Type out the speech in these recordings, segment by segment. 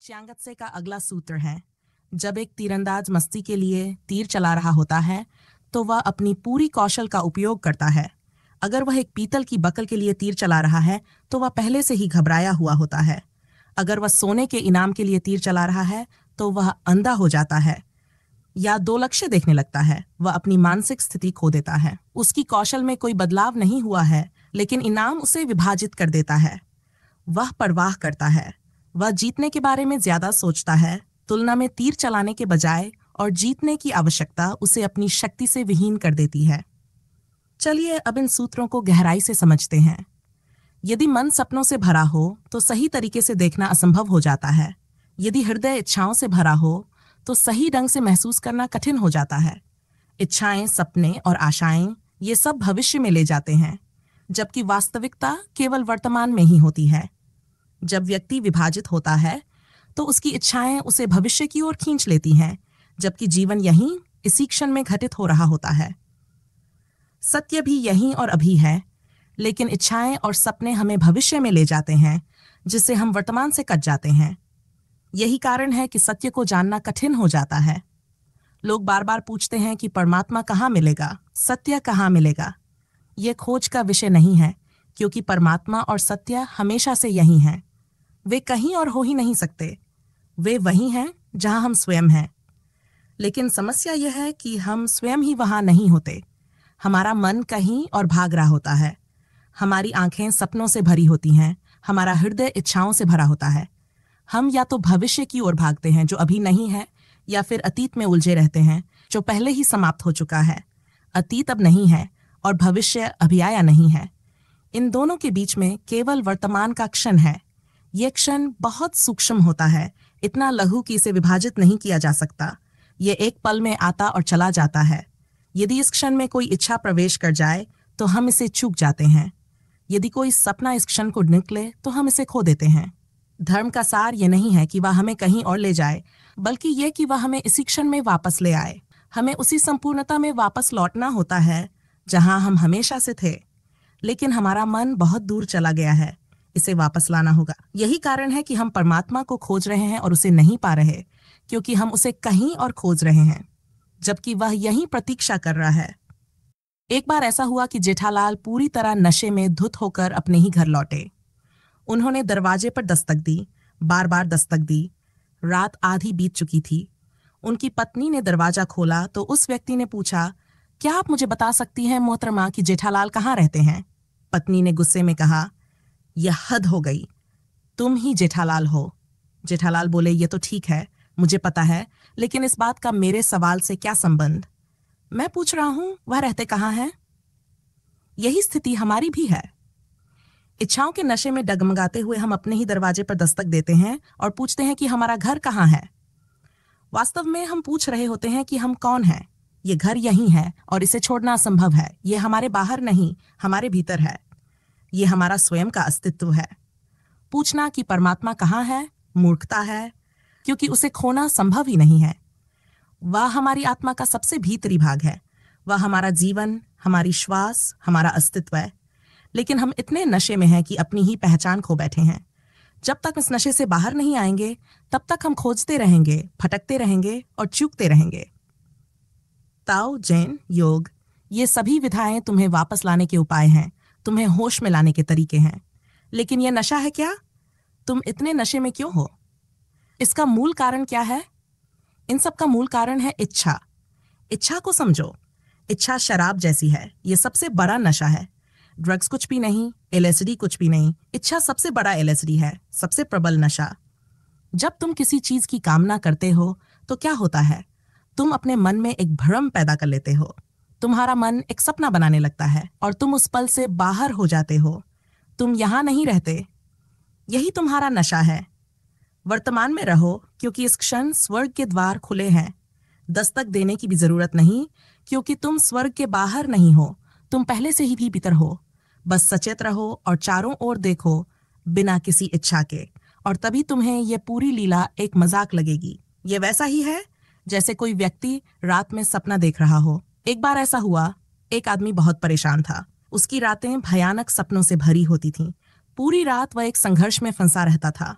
च्यांगत्से का अगला सूत्र है, जब एक तीरंदाज मस्ती के लिए तीर चला रहा होता है तो वह अपनी पूरी कौशल का उपयोग करता है। अगर वह एक पीतल की बकल के लिए तीर चला रहा है तो वह पहले से ही घबराया हुआ होता है। अगर वह सोने के इनाम के लिए तीर चला रहा है तो वह अंधा हो जाता है या दो लक्ष्य देखने लगता है। वह अपनी मानसिक स्थिति खो देता है। उसकी कौशल में कोई बदलाव नहीं हुआ है, लेकिन इनाम उसे विभाजित कर देता है। वह परवाह करता है। वह जीतने के बारे में ज्यादा सोचता है तुलना में तीर चलाने के बजाय, और जीतने की आवश्यकता उसे अपनी शक्ति से विहीन कर देती है। चलिए अब इन सूत्रों को गहराई से समझते हैं। यदि मन सपनों से भरा हो तो सही तरीके से देखना असंभव हो जाता है। यदि हृदय इच्छाओं से भरा हो तो सही ढंग से महसूस करना कठिन हो जाता है। इच्छाएं, सपने और आशाएं ये सब भविष्य में ले जाते हैं, जबकि वास्तविकता केवल वर्तमान में ही होती है। जब व्यक्ति विभाजित होता है तो उसकी इच्छाएं उसे भविष्य की ओर खींच लेती हैं, जबकि जीवन यहीं इसी क्षण में घटित हो रहा होता है। सत्य भी यहीं और अभी है, लेकिन इच्छाएं और सपने हमें भविष्य में ले जाते हैं, जिससे हम वर्तमान से कट जाते हैं। यही कारण है कि सत्य को जानना कठिन हो जाता है। लोग बार बार पूछते हैं कि परमात्मा कहाँ मिलेगा, सत्य कहाँ मिलेगा। यह खोज का विषय नहीं है, क्योंकि परमात्मा और सत्य हमेशा से यही हैं। वे कहीं और हो ही नहीं सकते। वे वही हैं जहां हम स्वयं हैं। लेकिन समस्या यह है कि हम स्वयं ही वहां नहीं होते। हमारा मन कहीं और भाग रहा होता है। हमारी आंखें सपनों से भरी होती हैं। हमारा हृदय इच्छाओं से भरा होता है। हम या तो भविष्य की ओर भागते हैं जो अभी नहीं है, या फिर अतीत में उलझे रहते हैं जो पहले ही समाप्त हो चुका है। अतीत अब नहीं है और भविष्य अभी आया नहीं है। इन दोनों के बीच में केवल वर्तमान का क्षण है। यह क्षण बहुत सूक्ष्म होता है, इतना लघु कि इसे विभाजित नहीं किया जा सकता। यह एक पल में आता और चला जाता है। यदि इस क्षण में कोई इच्छा प्रवेश कर जाए तो हम इसे चूक जाते हैं। यदि कोई सपना इस क्षण को निकले तो हम इसे खो देते हैं। धर्म का सार ये नहीं है कि वह हमें कहीं और ले जाए, बल्कि यह कि वह हमें इसी क्षण में वापस ले आए। हमें उसी संपूर्णता में वापस लौटना होता है जहां हम हमेशा से थे। लेकिन हमारा मन बहुत दूर चला गया है, इसे वापस लाना होगा। यही कारण है कि हम परमात्मा को खोज रहे हैं और उसे नहीं पा रहे, क्योंकि हम उसे कहीं और खोज रहे हैं, जबकि वह यहीं प्रतीक्षा कर रहा है। एक बार ऐसा हुआ कि जेठालाल पूरी तरह नशे में धुत होकर अपने ही घर लौटे। उन्होंने दरवाजे पर दस्तक दी, बार बार दस्तक दी। रात आधी बीत चुकी थी। उनकी पत्नी ने दरवाजा खोला तो उस व्यक्ति ने पूछा, क्या आप मुझे बता सकती हैं मोहतरमा कि जेठालाल कहाँ रहते हैं? पत्नी ने गुस्से में कहा, यह हद हो गई, तुम ही जेठालाल हो। जेठालाल बोले, ये तो ठीक है, मुझे पता है, लेकिन इस बात का मेरे सवाल से क्या संबंध? मैं पूछ रहा हूं वह रहते कहाँ हैं। यही स्थिति हमारी भी है। इच्छाओं के नशे में डगमगाते हुए हम अपने ही दरवाजे पर दस्तक देते हैं और पूछते हैं कि हमारा घर कहाँ है। वास्तव में हम पूछ रहे होते हैं कि हम कौन हैं। ये घर यही है और इसे छोड़ना असंभव है। ये हमारे बाहर नहीं, हमारे भीतर है। ये हमारा स्वयं का अस्तित्व है। पूछना कि परमात्मा कहाँ है मूर्खता है, क्योंकि उसे खोना संभव ही नहीं है। वह हमारी आत्मा का सबसे भीतरी भाग है। वह हमारा जीवन, हमारी श्वास, हमारा अस्तित्व है। लेकिन हम इतने नशे में हैं कि अपनी ही पहचान खो बैठे हैं। जब तक इस नशे से बाहर नहीं आएंगे, तब तक हम खोजते रहेंगे, भटकते रहेंगे और चूकते रहेंगे। ताओ, जैन, योग, ये सभी विधाएं तुम्हें वापस लाने के उपाय हैं, तुम्हें होश में लाने के तरीके हैं। लेकिन यह नशा है क्या? तुम इतने नशे में क्यों हो? इसका मूल कारण क्या है? इन सब का मूल कारण है इच्छा। इच्छा को समझो। इच्छा शराब जैसी है। यह सबसे बड़ा नशा है। ड्रग्स कुछ भी नहीं, एलएसडी कुछ भी नहीं। इच्छा सबसे बड़ा एलएसडी है, सबसे प्रबल नशा। जब तुम किसी चीज की कामना करते हो तो क्या होता है? तुम अपने मन में एक भ्रम पैदा कर लेते हो। तुम्हारा मन एक सपना बनाने लगता है और तुम उस पल से बाहर हो जाते हो। तुम यहां नहीं रहते। यही तुम्हारा नशा है। वर्तमान में रहो, क्योंकि इस क्षण स्वर्ग के द्वार खुले हैं। दस्तक देने की भी जरूरत नहीं, क्योंकि तुम स्वर्ग के बाहर नहीं हो, तुम पहले से ही भी भीतर हो। बस सचेत रहो और चारों ओर देखो बिना किसी इच्छा के, और तभी तुम्हें यह पूरी लीला एक मजाक लगेगी। ये वैसा ही है जैसे कोई व्यक्ति रात में सपना देख रहा हो। एक बार ऐसा हुआ, एक आदमी बहुत परेशान था। उसकी रातें भयानक सपनों से भरी होती थीं। पूरी रात वह एक संघर्ष में फंसा रहता था।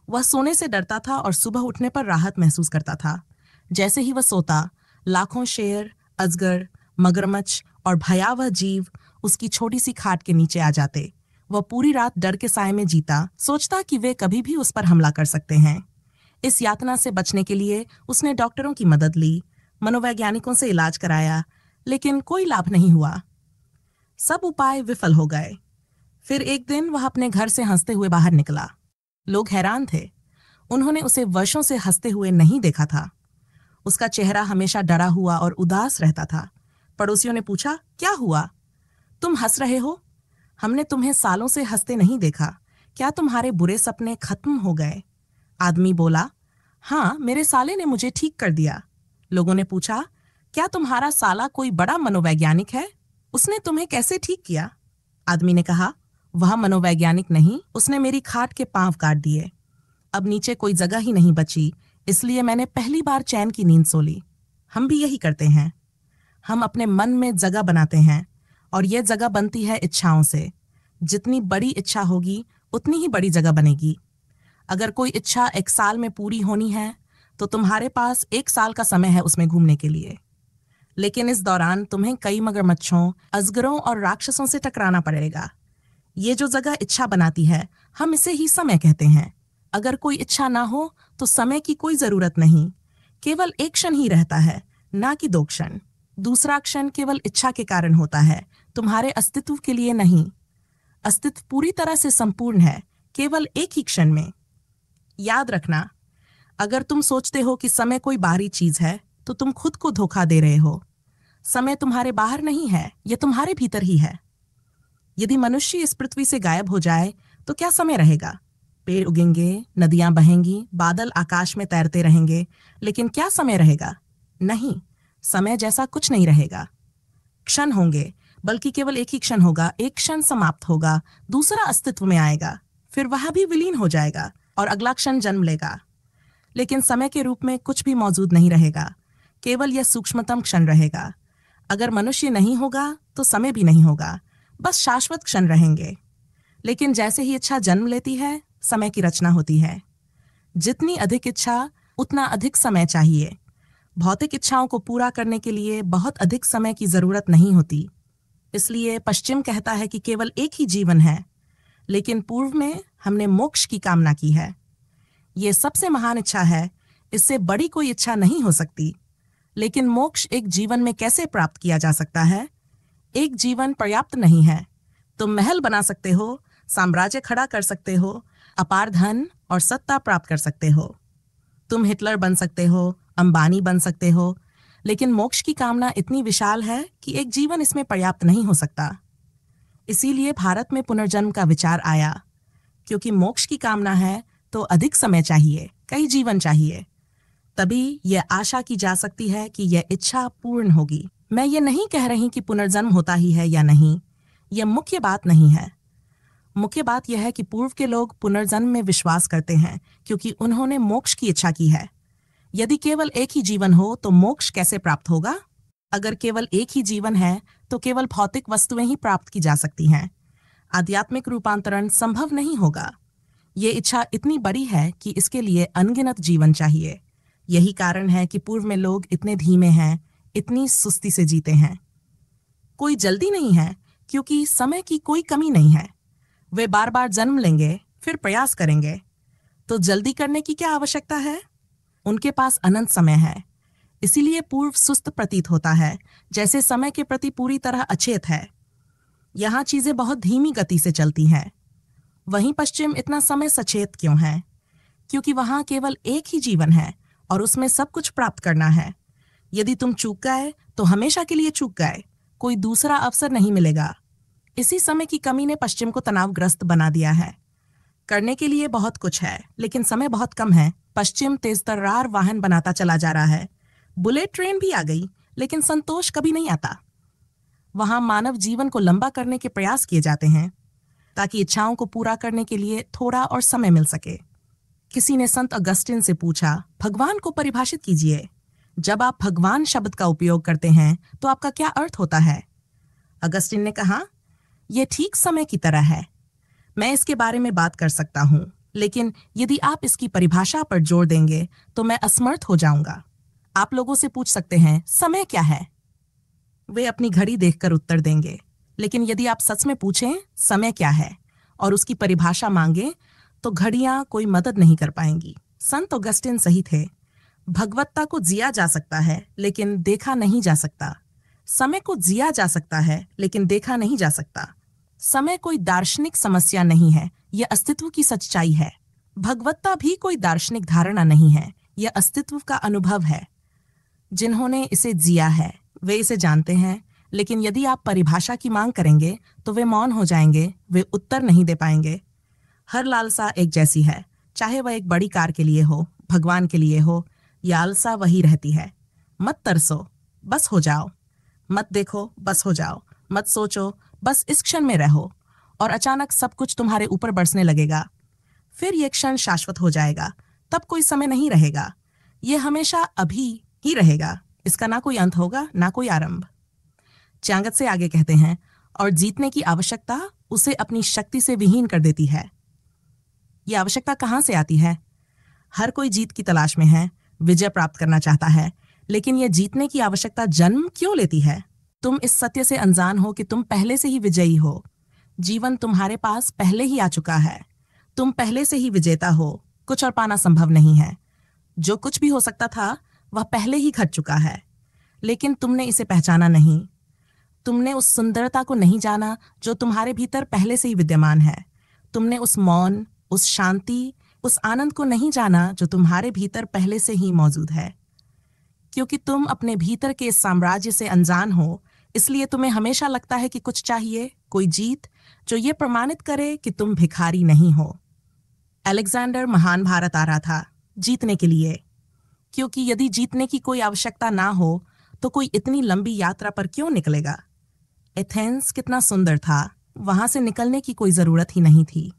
वह सोने से डरता था और सुबह उठने पर राहत महसूस करता था। जैसे ही वह सोता, लाखों शेर, अजगर, मगरमच्छ और भयावह जीव उसकी छोटी सी खाट के नीचे आ जाते। वह पूरी रात डर के साए में जीता, सोचता कि वे कभी भी उस पर हमला कर सकते हैं। इस यातना से बचने के लिए उसने डॉक्टरों की मदद ली, मनोवैज्ञानिकों से इलाज कराया, लेकिन कोई लाभ नहीं हुआ। सब उपाय विफल हो गए। फिर एक दिन वह अपने घर से हंसते हुए बाहर निकला। लोग हैरान थे। उन्होंने उसे वर्षों से हंसते हुए नहीं देखा था। उसका चेहरा हमेशा डरा हुआ और उदास रहता था। पड़ोसियों ने पूछा, क्या हुआ? तुम हंस रहे हो? हमने तुम्हें सालों से हंसते नहीं देखा। क्या तुम्हारे बुरे सपने खत्म हो गए? आदमी बोला, हाँ, मेरे साले ने मुझे ठीक कर दिया। लोगों ने पूछा, क्या तुम्हारा साला कोई बड़ा मनोवैज्ञानिक है? उसने तुम्हें कैसे ठीक किया? आदमी ने कहा, वह मनोवैज्ञानिक नहीं, उसने मेरी खाट के पांव काट दिए। अब नीचे कोई जगह ही नहीं बची, इसलिए मैंने पहली बार चैन की नींद सो ली। हम भी यही करते हैं। हम अपने मन में जगह बनाते हैं और यह जगह बनती है इच्छाओं से। जितनी बड़ी इच्छा होगी उतनी ही बड़ी जगह बनेगी। अगर कोई इच्छा 1 साल में पूरी होनी है तो तुम्हारे पास 1 साल का समय है उसमें घूमने के लिए। लेकिन इस दौरान तुम्हें कई मगरमच्छों, अजगरों और राक्षसों से टकराना पड़ेगा। ये जो जगह इच्छा बनाती है, हम इसे ही समय कहते हैं। अगर कोई इच्छा ना हो तो समय की कोई जरूरत नहीं। केवल एक क्षण ही रहता है, ना कि 2 क्षण। दूसरा क्षण केवल इच्छा के कारण होता है, तुम्हारे अस्तित्व के लिए नहीं। अस्तित्व पूरी तरह से संपूर्ण है, केवल एक ही क्षण में। याद रखना, अगर तुम सोचते हो कि समय कोई बाहरी चीज है तो तुम खुद को धोखा दे रहे हो। समय तुम्हारे बाहर नहीं है, यह तुम्हारे भीतर ही है। यदि मनुष्य इस पृथ्वी से गायब हो जाए तो क्या समय रहेगा? पेड़ उगेंगे, नदियां बहेंगी, बादल आकाश में तैरते रहेंगे, लेकिन क्या समय रहेगा? नहीं, समय जैसा कुछ नहीं रहेगा। क्षण होंगे, बल्कि केवल एक ही क्षण होगा। एक क्षण समाप्त होगा, दूसरा अस्तित्व में आएगा, फिर वह भी विलीन हो जाएगा और अगला क्षण जन्म लेगा। लेकिन समय के रूप में कुछ भी मौजूद नहीं रहेगा, केवल यह सूक्ष्मतम क्षण रहेगा। अगर मनुष्य नहीं होगा तो समय भी नहीं होगा, बस शाश्वत क्षण रहेंगे। लेकिन जैसे ही इच्छा जन्म लेती है, समय की रचना होती है। जितनी अधिक इच्छा, उतना अधिक समय चाहिए। भौतिक इच्छाओं को पूरा करने के लिए बहुत अधिक समय की जरूरत नहीं होती। इसलिए पश्चिम कहता है कि केवल एक ही जीवन है, लेकिन पूर्व में हमने मोक्ष की कामना की है। यह सबसे महान इच्छा है, इससे बड़ी कोई इच्छा नहीं हो सकती। लेकिन मोक्ष एक जीवन में कैसे प्राप्त किया जा सकता है? एक जीवन पर्याप्त नहीं है। तुम महल बना सकते हो, साम्राज्य खड़ा कर सकते हो, अपार धन और सत्ता प्राप्त कर सकते हो। तुम हिटलर बन सकते हो, अंबानी बन सकते हो, लेकिन मोक्ष की कामना इतनी विशाल है कि एक जीवन इसमें पर्याप्त नहीं हो सकता। इसीलिए भारत में पुनर्जन्म का विचार आया। क्योंकि मोक्ष की कामना है तो अधिक समय चाहिए, कई जीवन चाहिए। तभी यह आशा की जा सकती है कि यह इच्छा पूर्ण होगी। मैं ये नहीं कह रही कि पुनर्जन्म होता ही है या नहीं, यह मुख्य बात नहीं है। मुख्य बात यह है कि पूर्व के लोग पुनर्जन्म में विश्वास करते हैं क्योंकि उन्होंने मोक्ष की इच्छा की है। यदि केवल एक ही जीवन हो तो मोक्ष कैसे प्राप्त होगा? अगर केवल एक ही जीवन है तो केवल भौतिक वस्तुएं ही प्राप्त की जा सकती हैं। आध्यात्मिक रूपांतरण संभव नहीं होगा। ये इच्छा इतनी बड़ी है कि इसके लिए अनगिनत जीवन चाहिए। यही कारण है कि पूर्व में लोग इतने धीमे हैं, इतनी सुस्ती से जीते हैं। कोई जल्दी नहीं है क्योंकि समय की कोई कमी नहीं है। वे बार बार जन्म लेंगे, फिर प्रयास करेंगे। तो जल्दी करने की क्या आवश्यकता है? उनके पास अनंत समय है। इसीलिए पूर्व सुस्त प्रतीत होता है, जैसे समय के प्रति पूरी तरह अचेत है। यहाँ चीजें बहुत धीमी गति से चलती हैं। वहीं पश्चिम इतना समय सचेत क्यों है? क्योंकि वहां केवल एक ही जीवन है और उसमें सब कुछ प्राप्त करना है। यदि तुम चूक गए तो हमेशा के लिए चूक गए, कोई दूसरा अवसर नहीं मिलेगा। इसी समय की कमी ने पश्चिम को तनावग्रस्त बना दिया है। करने के लिए बहुत कुछ है, लेकिन समय बहुत कम है। पश्चिम तेजतर्रार वाहन बनाता चला जा रहा है। बुलेट ट्रेन भी आ गई, लेकिन संतोष कभी नहीं आता। वहां मानव जीवन को लंबा करने के प्रयास किए जाते हैं ताकि इच्छाओं को पूरा करने के लिए थोड़ा और समय मिल सके। किसी ने संत अगस्टिन से पूछा, भगवान को परिभाषित कीजिए। जब आप भगवान शब्द का उपयोग करते हैं तो आपका क्या अर्थ होता है? अगस्टिन ने कहा, यह ठीक समय की तरह है। मैं इसके बारे में बात कर सकता हूँ, लेकिन यदि आप इसकी परिभाषा पर जोर देंगे तो मैं असमर्थ हो जाऊंगा। आप लोगों से पूछ सकते हैं, समय क्या है? वे अपनी घड़ी देखकर उत्तर देंगे। लेकिन यदि आप सच में पूछें समय क्या है और उसकी परिभाषा मांगे तो घड़ियां कोई मदद नहीं कर पाएंगी। संत ऑगस्टिन सही थे। भगवत्ता को जिया जा सकता है लेकिन देखा नहीं जा सकता। समय को जिया जा सकता है लेकिन देखा नहीं जा सकता। समय कोई दार्शनिक समस्या नहीं है, यह अस्तित्व की सच्चाई है। भगवत्ता भी कोई दार्शनिक धारणा नहीं है, यह अस्तित्व का अनुभव है। जिन्होंने इसे जिया है वे इसे जानते हैं, लेकिन यदि आप परिभाषा की मांग करेंगे तो वे मौन हो जाएंगे, वे उत्तर नहीं दे पाएंगे। हर लालसा एक जैसी है, चाहे वह एक बड़ी कार के लिए हो, भगवान के लिए हो, लालसा वही रहती है। मत तरसो, बस हो जाओ। मत देखो, बस हो जाओ। मत सोचो, बस इस क्षण में रहो, और अचानक सब कुछ तुम्हारे ऊपर बरसने लगेगा। फिर यह क्षण शाश्वत हो जाएगा, तब कोई समय नहीं रहेगा। यह हमेशा अभी ही रहेगा, इसका ना कोई अंत होगा ना कोई आरंभ। च्यांगत से आगे कहते हैं, और जीतने की आवश्यकता उसे अपनी शक्ति से विहीन कर देती है। यह आवश्यकता कहाँ से आती है? हर कोई जीत की तलाश में है, विजय प्राप्त करना चाहता है, लेकिन यह जीतने की आवश्यकता जन्म क्यों लेती है? तुम इस सत्य से अनजान हो कि तुम पहले से ही विजयी हो। जीवन तुम्हारे पास पहले ही आ चुका है। तुम पहले से ही विजेता हो। कुछ और पाना संभव नहीं है। जो कुछ भी हो सकता था वह पहले ही घट चुका है, लेकिन तुमने इसे पहचाना नहीं। तुमने उस सुंदरता को नहीं जाना जो तुम्हारे भीतर पहले से ही विद्यमान है। तुमने उस मौन, उस शांति, उस आनंद को नहीं जाना जो तुम्हारे भीतर पहले से ही मौजूद है। क्योंकि तुम अपने भीतर के इस साम्राज्य से अनजान हो, इसलिए तुम्हें हमेशा लगता है कि कुछ चाहिए, कोई जीत जो ये प्रमाणित करे कि तुम भिखारी नहीं हो। अलेक्जेंडर महान भारत आ रहा था जीतने के लिए, क्योंकि यदि जीतने की कोई आवश्यकता ना हो तो कोई इतनी लंबी यात्रा पर क्यों निकलेगा? एथेंस कितना सुंदर था, वहां से निकलने की कोई जरूरत ही नहीं थी।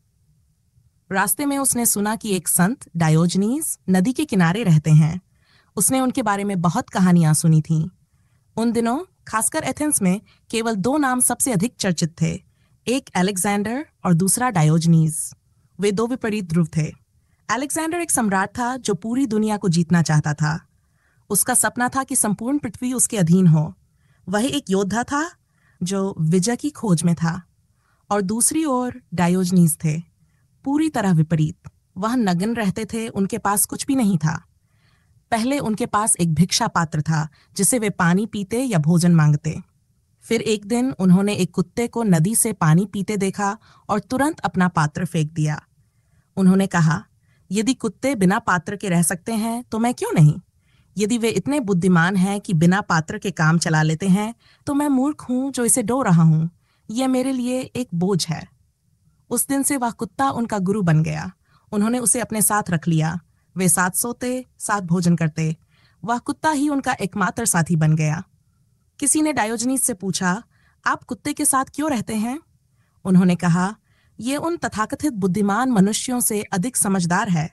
रास्ते में उसने सुना कि एक संत डायोजनीज नदी के किनारे रहते हैं। उसने उनके बारे में बहुत कहानियां सुनी थीं। उन दिनों खासकर एथेंस में केवल दो नाम सबसे अधिक चर्चित थे, एक अलेक्जेंडर और दूसरा डायोजनीज। वे दो विपरीत ध्रुव थे। अलेक्जेंडर एक सम्राट था जो पूरी दुनिया को जीतना चाहता था। उसका सपना था कि संपूर्ण पृथ्वी उसके अधीन हो। वह एक योद्धा था जो विजय की खोज में था। और दूसरी ओर डायोजनीज थे, पूरी तरह विपरीत। वह नग्न रहते थे, उनके पास कुछ भी नहीं था। पहले उनके पास एक भिक्षा पात्र था जिसे वे पानी पीते या भोजन मांगते। फिर एक दिन उन्होंने एक कुत्ते को नदी से पानी पीते देखा और तुरंत अपना पात्र फेंक दिया। उन्होंने कहा, यदि कुत्ते बिना पात्र के रह सकते हैं तो मैं क्यों नहीं? यदि वे इतने बुद्धिमान हैं कि बिना पात्र के काम चला लेते हैं, तो मैं मूर्ख हूं जो इसे ढो रहा हूं। यह मेरे लिए एक बोझ है। उस दिन से वह कुत्ता उनका गुरु बन गया। उन्होंने उसे अपने साथ रख लिया। वे साथ सोते, साथ भोजन करते। वह कुत्ता ही उनका एकमात्र साथी बन गया। किसी ने डायोजनीज से पूछा, आप कुत्ते के साथ क्यों रहते हैं? उन्होंने कहा, ये उन तथाकथित बुद्धिमान मनुष्यों से अधिक समझदार है।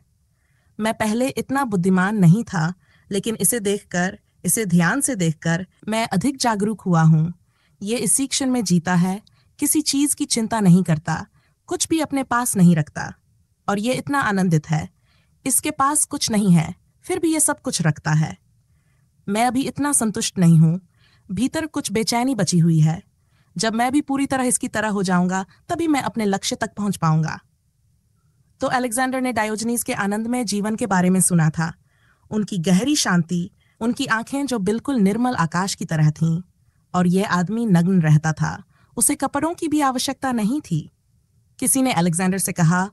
मैं पहले इतना बुद्धिमान नहीं था, लेकिन इसे देखकर, इसे ध्यान से देखकर मैं अधिक जागरूक हुआ हूँ। ये इसी क्षण में जीता है, किसी चीज की चिंता नहीं करता, कुछ भी अपने पास नहीं रखता, और ये इतना आनंदित है। इसके पास कुछ नहीं है, फिर भी ये सब कुछ रखता है। मैं अभी इतना संतुष्ट नहीं हूँ, भीतर कुछ बेचैनी बची हुई है। जब मैं भी पूरी तरह इसकी तरह हो जाऊंगा, तभी मैं अपने लक्ष्य तक पहुंच पाऊंगा। तो अलेक्जेंडर ने डायोजनीज के आनंदमय जीवन के बारे में सुना था, उनकी गहरी शांति, उनकी आंखें जो बिल्कुल निर्मल आकाश की तरह थीं। और यह आदमी नग्न रहता था, उसे कपड़ों की भी आवश्यकता नहीं थी। किसी ने अलेक्जेंडर से कहा,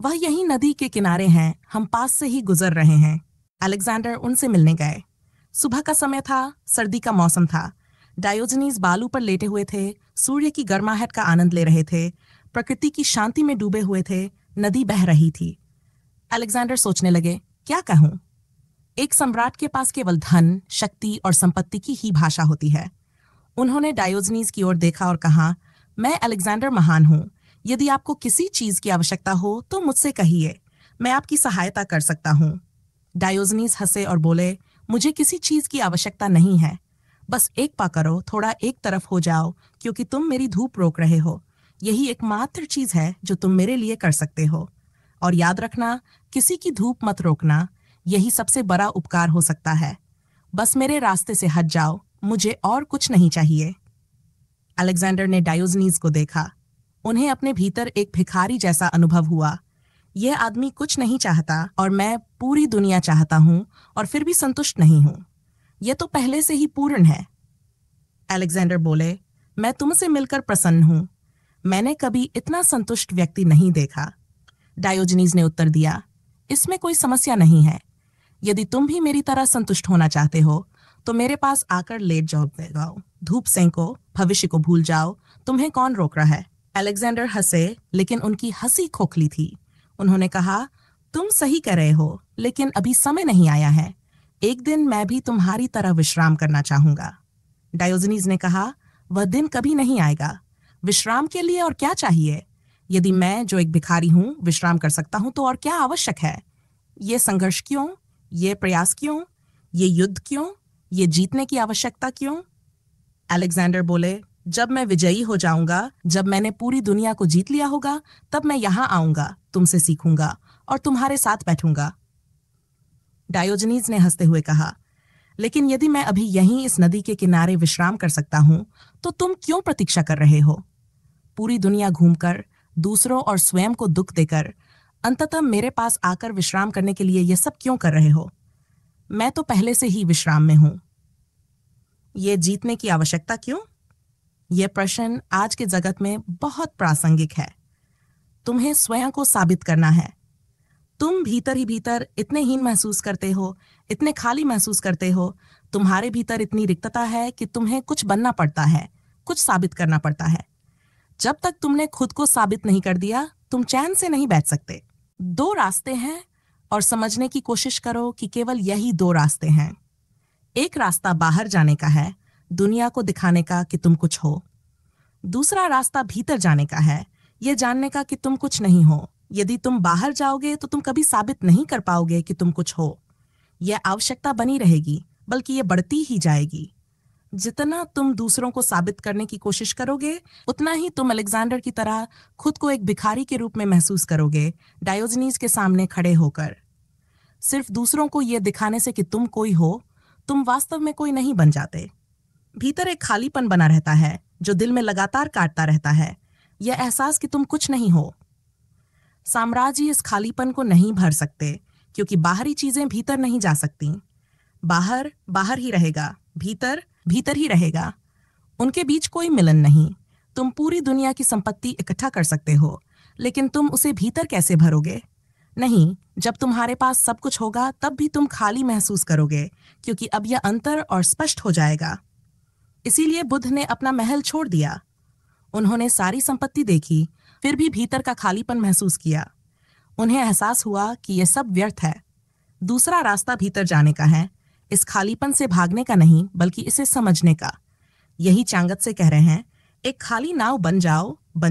वह यही नदी के किनारे हैं, हम पास से ही गुजर रहे हैं। अलेक्जेंडर उनसे मिलने गए। सुबह का समय था, सर्दी का मौसम था। डायोजनीज बालू पर लेटे हुए थे, सूर्य की गर्माहट का आनंद ले रहे थे, प्रकृति की शांति में डूबे हुए थे। नदी बह रही थी। अलेक्जेंडर सोचने लगे, क्या कहूं? एक सम्राट के पास केवल धन, शक्ति और संपत्ति की ही भाषा होती है। उन्होंने डायोजनीज की ओर देखा और कहा, मैं अलेक्जेंडर महान हूं। यदि आपको किसी चीज की आवश्यकता हो तो मुझसे कहिए, मैं आपकी सहायता कर सकता हूं। डायोजनीज हंसे और बोले, मुझे किसी चीज की आवश्यकता नहीं है। बस एक पा करो, थोड़ा एक तरफ हो जाओ, क्योंकि तुम मेरी धूप रोक रहे हो। यही एकमात्र चीज है जो तुम मेरे लिए कर सकते हो। और याद रखना, किसी की धूप मत रोकना, यही सबसे बड़ा उपकार हो सकता है। बस मेरे रास्ते से हट जाओ, मुझे और कुछ नहीं चाहिए। अलेक्जेंडर ने डायोजनीज को देखा। उन्हें अपने भीतर एक भिखारी जैसा अनुभव हुआ। यह आदमी कुछ नहीं चाहता और मैं पूरी दुनिया चाहता हूं और फिर भी संतुष्ट नहीं हूं। यह तो पहले से ही पूर्ण है। अलेक्जेंडर बोले, मैं तुमसे मिलकर प्रसन्न हूं। मैंने कभी इतना संतुष्ट व्यक्ति नहीं देखा। डायोजनीज ने उत्तर दिया, इसमें कोई समस्या नहीं है। यदि तुम भी मेरी तरह संतुष्ट होना चाहते हो तो मेरे पास आकर लेट जाओ, धूप सेंको, भविष्य को भूल जाओ, तुम्हें कौन रोक रहा है? अलेक्जेंडर हंसे, लेकिन उनकी हंसी खोखली थी। उन्होंने कहा, तुम सही कह रहे हो, लेकिन अभी समय नहीं आया है। एक दिन मैं भी तुम्हारी तरह विश्राम करना चाहूंगा। डायोजनीज ने कहा, वह दिन कभी नहीं आएगा। विश्राम के लिए और क्या चाहिए? यदि मैं, जो एक भिखारी हूं, विश्राम कर सकता हूं तो और क्या आवश्यक है? ये संघर्ष क्यों? ये प्रयास क्यों? ये युद्ध क्यों? ये जीतने की आवश्यकता क्यों? अलेक्जेंडर बोले, जब मैं विजयी हो जाऊंगा, जब मैंने पूरी दुनिया को जीत लिया होगा, तब मैं यहां आऊंगा, तुमसे सीखूंगा और तुम्हारे साथ बैठूंगा। डायोजनीज ने हंसते हुए कहा, लेकिन यदि मैं अभी यहीं इस नदी के किनारे विश्राम कर सकता हूं, तो तुम क्यों प्रतीक्षा कर रहे हो? पूरी दुनिया घूमकर, दूसरों और स्वयं को दुख देकर, अंततः मेरे पास आकर विश्राम करने के लिए यह सब क्यों कर रहे हो? मैं तो पहले से ही विश्राम में हूं। यह जीतने की आवश्यकता क्यों? यह प्रश्न आज के जगत में बहुत प्रासंगिक है। तुम्हें स्वयं को साबित करना है। तुम भीतर ही भीतर इतने हीन महसूस करते हो, इतने खाली महसूस करते हो, तुम्हारे भीतर इतनी रिक्तता है कि तुम्हें कुछ बनना पड़ता है, कुछ साबित करना पड़ता है। जब तक तुमने खुद को साबित नहीं कर दिया, तुम चैन से नहीं बैठ सकते। 2 रास्ते हैं और समझने की कोशिश करो कि केवल यही 2 रास्ते हैं। एक रास्ता बाहर जाने का है, दुनिया को दिखाने का कि तुम कुछ हो। दूसरा रास्ता भीतर जाने का है, यह जानने का कि तुम कुछ नहीं हो। यदि तुम बाहर जाओगे तो तुम कभी साबित नहीं कर पाओगे कि तुम कुछ हो। यह आवश्यकता बनी रहेगी, बल्कि यह बढ़ती ही जाएगी। जितना तुम दूसरों को साबित करने की कोशिश करोगे, उतना ही तुम अलेक्जेंडर की तरह खुद को एक भिखारी के रूप में महसूस करोगे, डायोजनीज के सामने खड़े होकर। सिर्फ दूसरों को यह दिखाने से कि तुम कोई हो, तुम वास्तव में कोई नहीं बन जाते। भीतर एक खालीपन बना रहता है, जो दिल में लगातार काटता रहता है, यह एहसास कि तुम कुछ नहीं हो। साम्राज्य इस खालीपन को नहीं भर सकते, क्योंकि बाहरी चीजें भीतर नहीं जा सकती। बाहर बाहर ही रहेगा, भीतर भीतर ही रहेगा। उनके बीच कोई मिलन नहीं। तुम पूरी दुनिया की संपत्ति इकट्ठा कर सकते हो, लेकिन तुम उसे भीतर कैसे भरोगे? नहीं, जब तुम्हारे पास सब कुछ होगा तब भी तुम खाली महसूस करोगे, क्योंकि अब यह अंतर और स्पष्ट हो जाएगा। इसीलिए बुद्ध ने अपना महल छोड़ दिया। उन्होंने सारी संपत्ति देखी, फिर भी भीतर का खालीपन महसूस किया। उन्हें एहसास हुआ कि यह सब व्यर्थ है। दूसरा रास्ता भीतर जाने का है, इस खालीपन से भागने का नहीं, बल्कि इसे समझने का। यही चांगत से कह रहे हैं, एक खाली नाव बन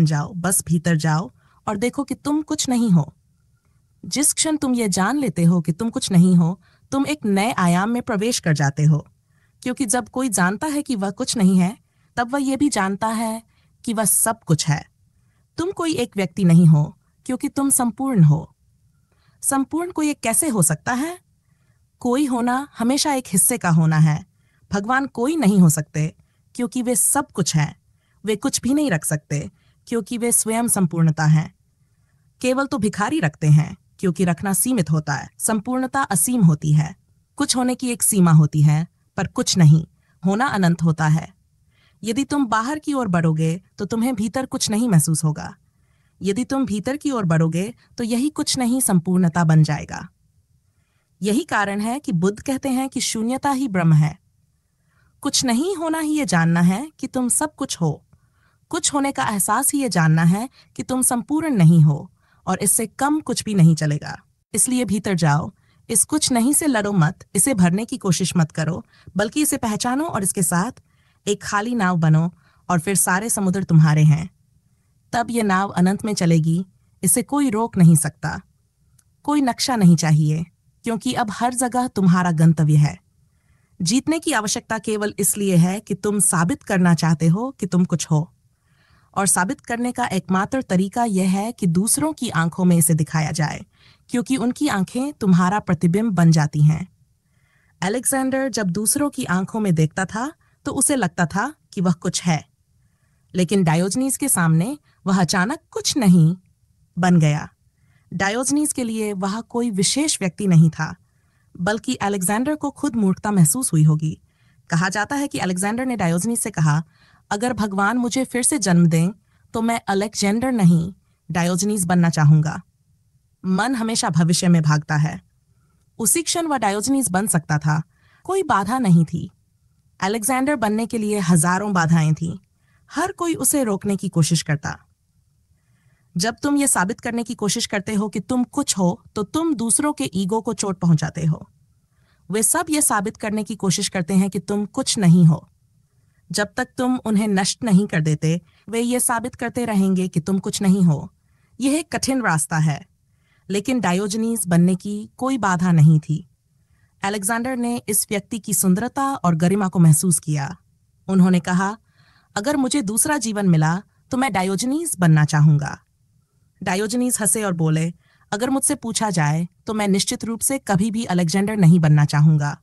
जाओ, बस भीतर जाओ और देखो कि तुम कुछ नहीं हो। जिस क्षण तुम ये जान लेते हो कि तुम कुछ नहीं हो, तुम एक नए आयाम में प्रवेश कर जाते हो। क्योंकि जब कोई जानता है कि वह कुछ नहीं है, तब वह यह भी जानता है कि वह सब कुछ है। तुम कोई एक व्यक्ति नहीं हो, क्योंकि तुम संपूर्ण हो। संपूर्ण कोई एक कैसे हो सकता है? कोई होना हमेशा एक हिस्से का होना है। भगवान कोई नहीं हो सकते, क्योंकि वे सब कुछ हैं। वे कुछ भी नहीं रख सकते, क्योंकि वे स्वयं संपूर्णता हैं। केवल तो भिखारी रखते हैं, क्योंकि रखना सीमित होता है। संपूर्णता असीम होती है। कुछ होने की एक सीमा होती है, पर कुछ नहीं होना अनंत होता है। यदि तुम बाहर की ओर बढ़ोगे तो तुम्हें भीतर कुछ नहीं महसूस होगा। यदि तुम भीतर की ओर बढ़ोगे तो यही कुछ नहीं संपूर्णता बन जाएगा। यही कारण है कि बुद्ध कहते हैं कि शून्यता ही ब्रह्म है। कुछ नहीं होना ही ये जानना है कि तुम सब कुछ हो। कुछ होने का एहसास ही ये जानना है कि तुम संपूर्ण नहीं हो, और इससे कम कुछ भी नहीं चलेगा। इसलिए भीतर जाओ। इस कुछ नहीं से लड़ो मत, इसे भरने की कोशिश मत करो, बल्कि इसे पहचानो और इसके साथ एक खाली नाव बनो, और फिर सारे समुद्र तुम्हारे हैं। तब ये नाव अनंत में चलेगी। इसे कोई रोक नहीं सकता। कोई नक्शा नहीं चाहिए, क्योंकि अब हर जगह तुम्हारा गंतव्य है। जीतने की आवश्यकता केवल इसलिए है कि तुम साबित करना चाहते हो कि तुम कुछ हो। और साबित करने का एकमात्र तरीका यह है कि दूसरों की आंखों में इसे दिखाया जाए, क्योंकि उनकी आंखें तुम्हारा प्रतिबिंब बन जाती हैं। अलेक्जेंडर जब दूसरों की आंखों में देखता था तो उसे लगता था कि वह कुछ है, लेकिन डायोजनीज के सामने वह अचानक कुछ नहीं बन गया। डायोजनीज के लिए वह कोई विशेष व्यक्ति नहीं था, बल्कि अलेक्जेंडर को खुद मूर्खता महसूस हुई होगी। कहा जाता है कि अलेक्जेंडर ने डायोजनीज से कहा, अगर भगवान मुझे फिर से जन्म दें तो मैं अलेक्जेंडर नहीं, डायोजनीज बनना चाहूंगा। मन हमेशा भविष्य में भागता है। उसी क्षण वह डायोजनीज बन सकता था, कोई बाधा नहीं थी। अलेक्जेंडर बनने के लिए हजारों बाधाएं थीं। हर कोई उसे रोकने की कोशिश करता। जब तुम ये साबित करने की कोशिश करते हो कि तुम कुछ हो, तो तुम दूसरों के ईगो को चोट पहुंचाते हो। वे सब ये साबित करने की कोशिश करते हैं कि तुम कुछ नहीं हो। जब तक तुम उन्हें नष्ट नहीं कर देते, वे ये साबित करते रहेंगे कि तुम कुछ नहीं हो। यह एक कठिन रास्ता है, लेकिन डायोजनीज बनने की कोई बाधा नहीं थी। अलेक्जेंडर ने इस व्यक्ति की सुंदरता और गरिमा को महसूस किया। उन्होंने कहा, अगर मुझे दूसरा जीवन मिला तो मैं डायोजनीज बनना चाहूंगा। डायोजनीज हंसे और बोले, अगर मुझसे पूछा जाए तो मैं निश्चित रूप से कभी भी अलेक्जेंडर नहीं बनना चाहूंगा।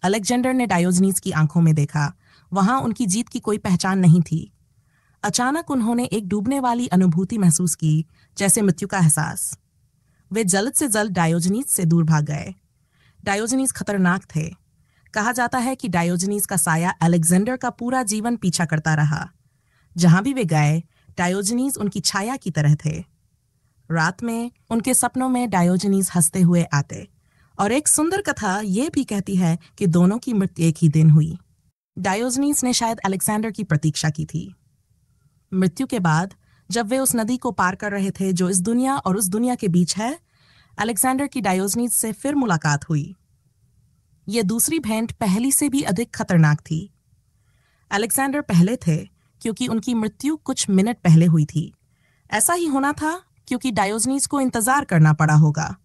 अलेक्जेंडर ने डायोजनीज की आंखों में देखा। वहां उनकी जीत की कोई पहचान नहीं थी। अचानक उन्होंने एक डूबने वाली अनुभूति महसूस की, जैसे मृत्यु का एहसास। वे जल्द से जल्द डायोजनीज से दूर भाग गए। डायोजनीज खतरनाक थे। कहा जाता है कि डायोजनीज का साया अलेक्जेंडर का पूरा जीवन पीछा करता रहा। जहां भी वे गए, डायोजनीज उनकी छाया की तरह थे। रात में उनके सपनों में डायोजनीज हंसते हुए आते, और एक सुंदर कथा ये भी कहती है कि दोनों की मृत्यु एक ही दिन हुई। डायोजनीज ने शायद अलेक्जेंडर की प्रतीक्षा की थी। मृत्यु के बाद जब वे उस नदी को पार कर रहे थे जो इस दुनिया और उस दुनिया के बीच है, अलेक्जेंडर की डायोजनीज से फिर मुलाकात हुई। ये दूसरी भेंट पहली से भी अधिक खतरनाक थी। अलेक्जेंडर पहले थे क्योंकि उनकी मृत्यु कुछ मिनट पहले हुई थी। ऐसा ही होना था क्योंकि डायोजनीज को इंतजार करना पड़ा होगा।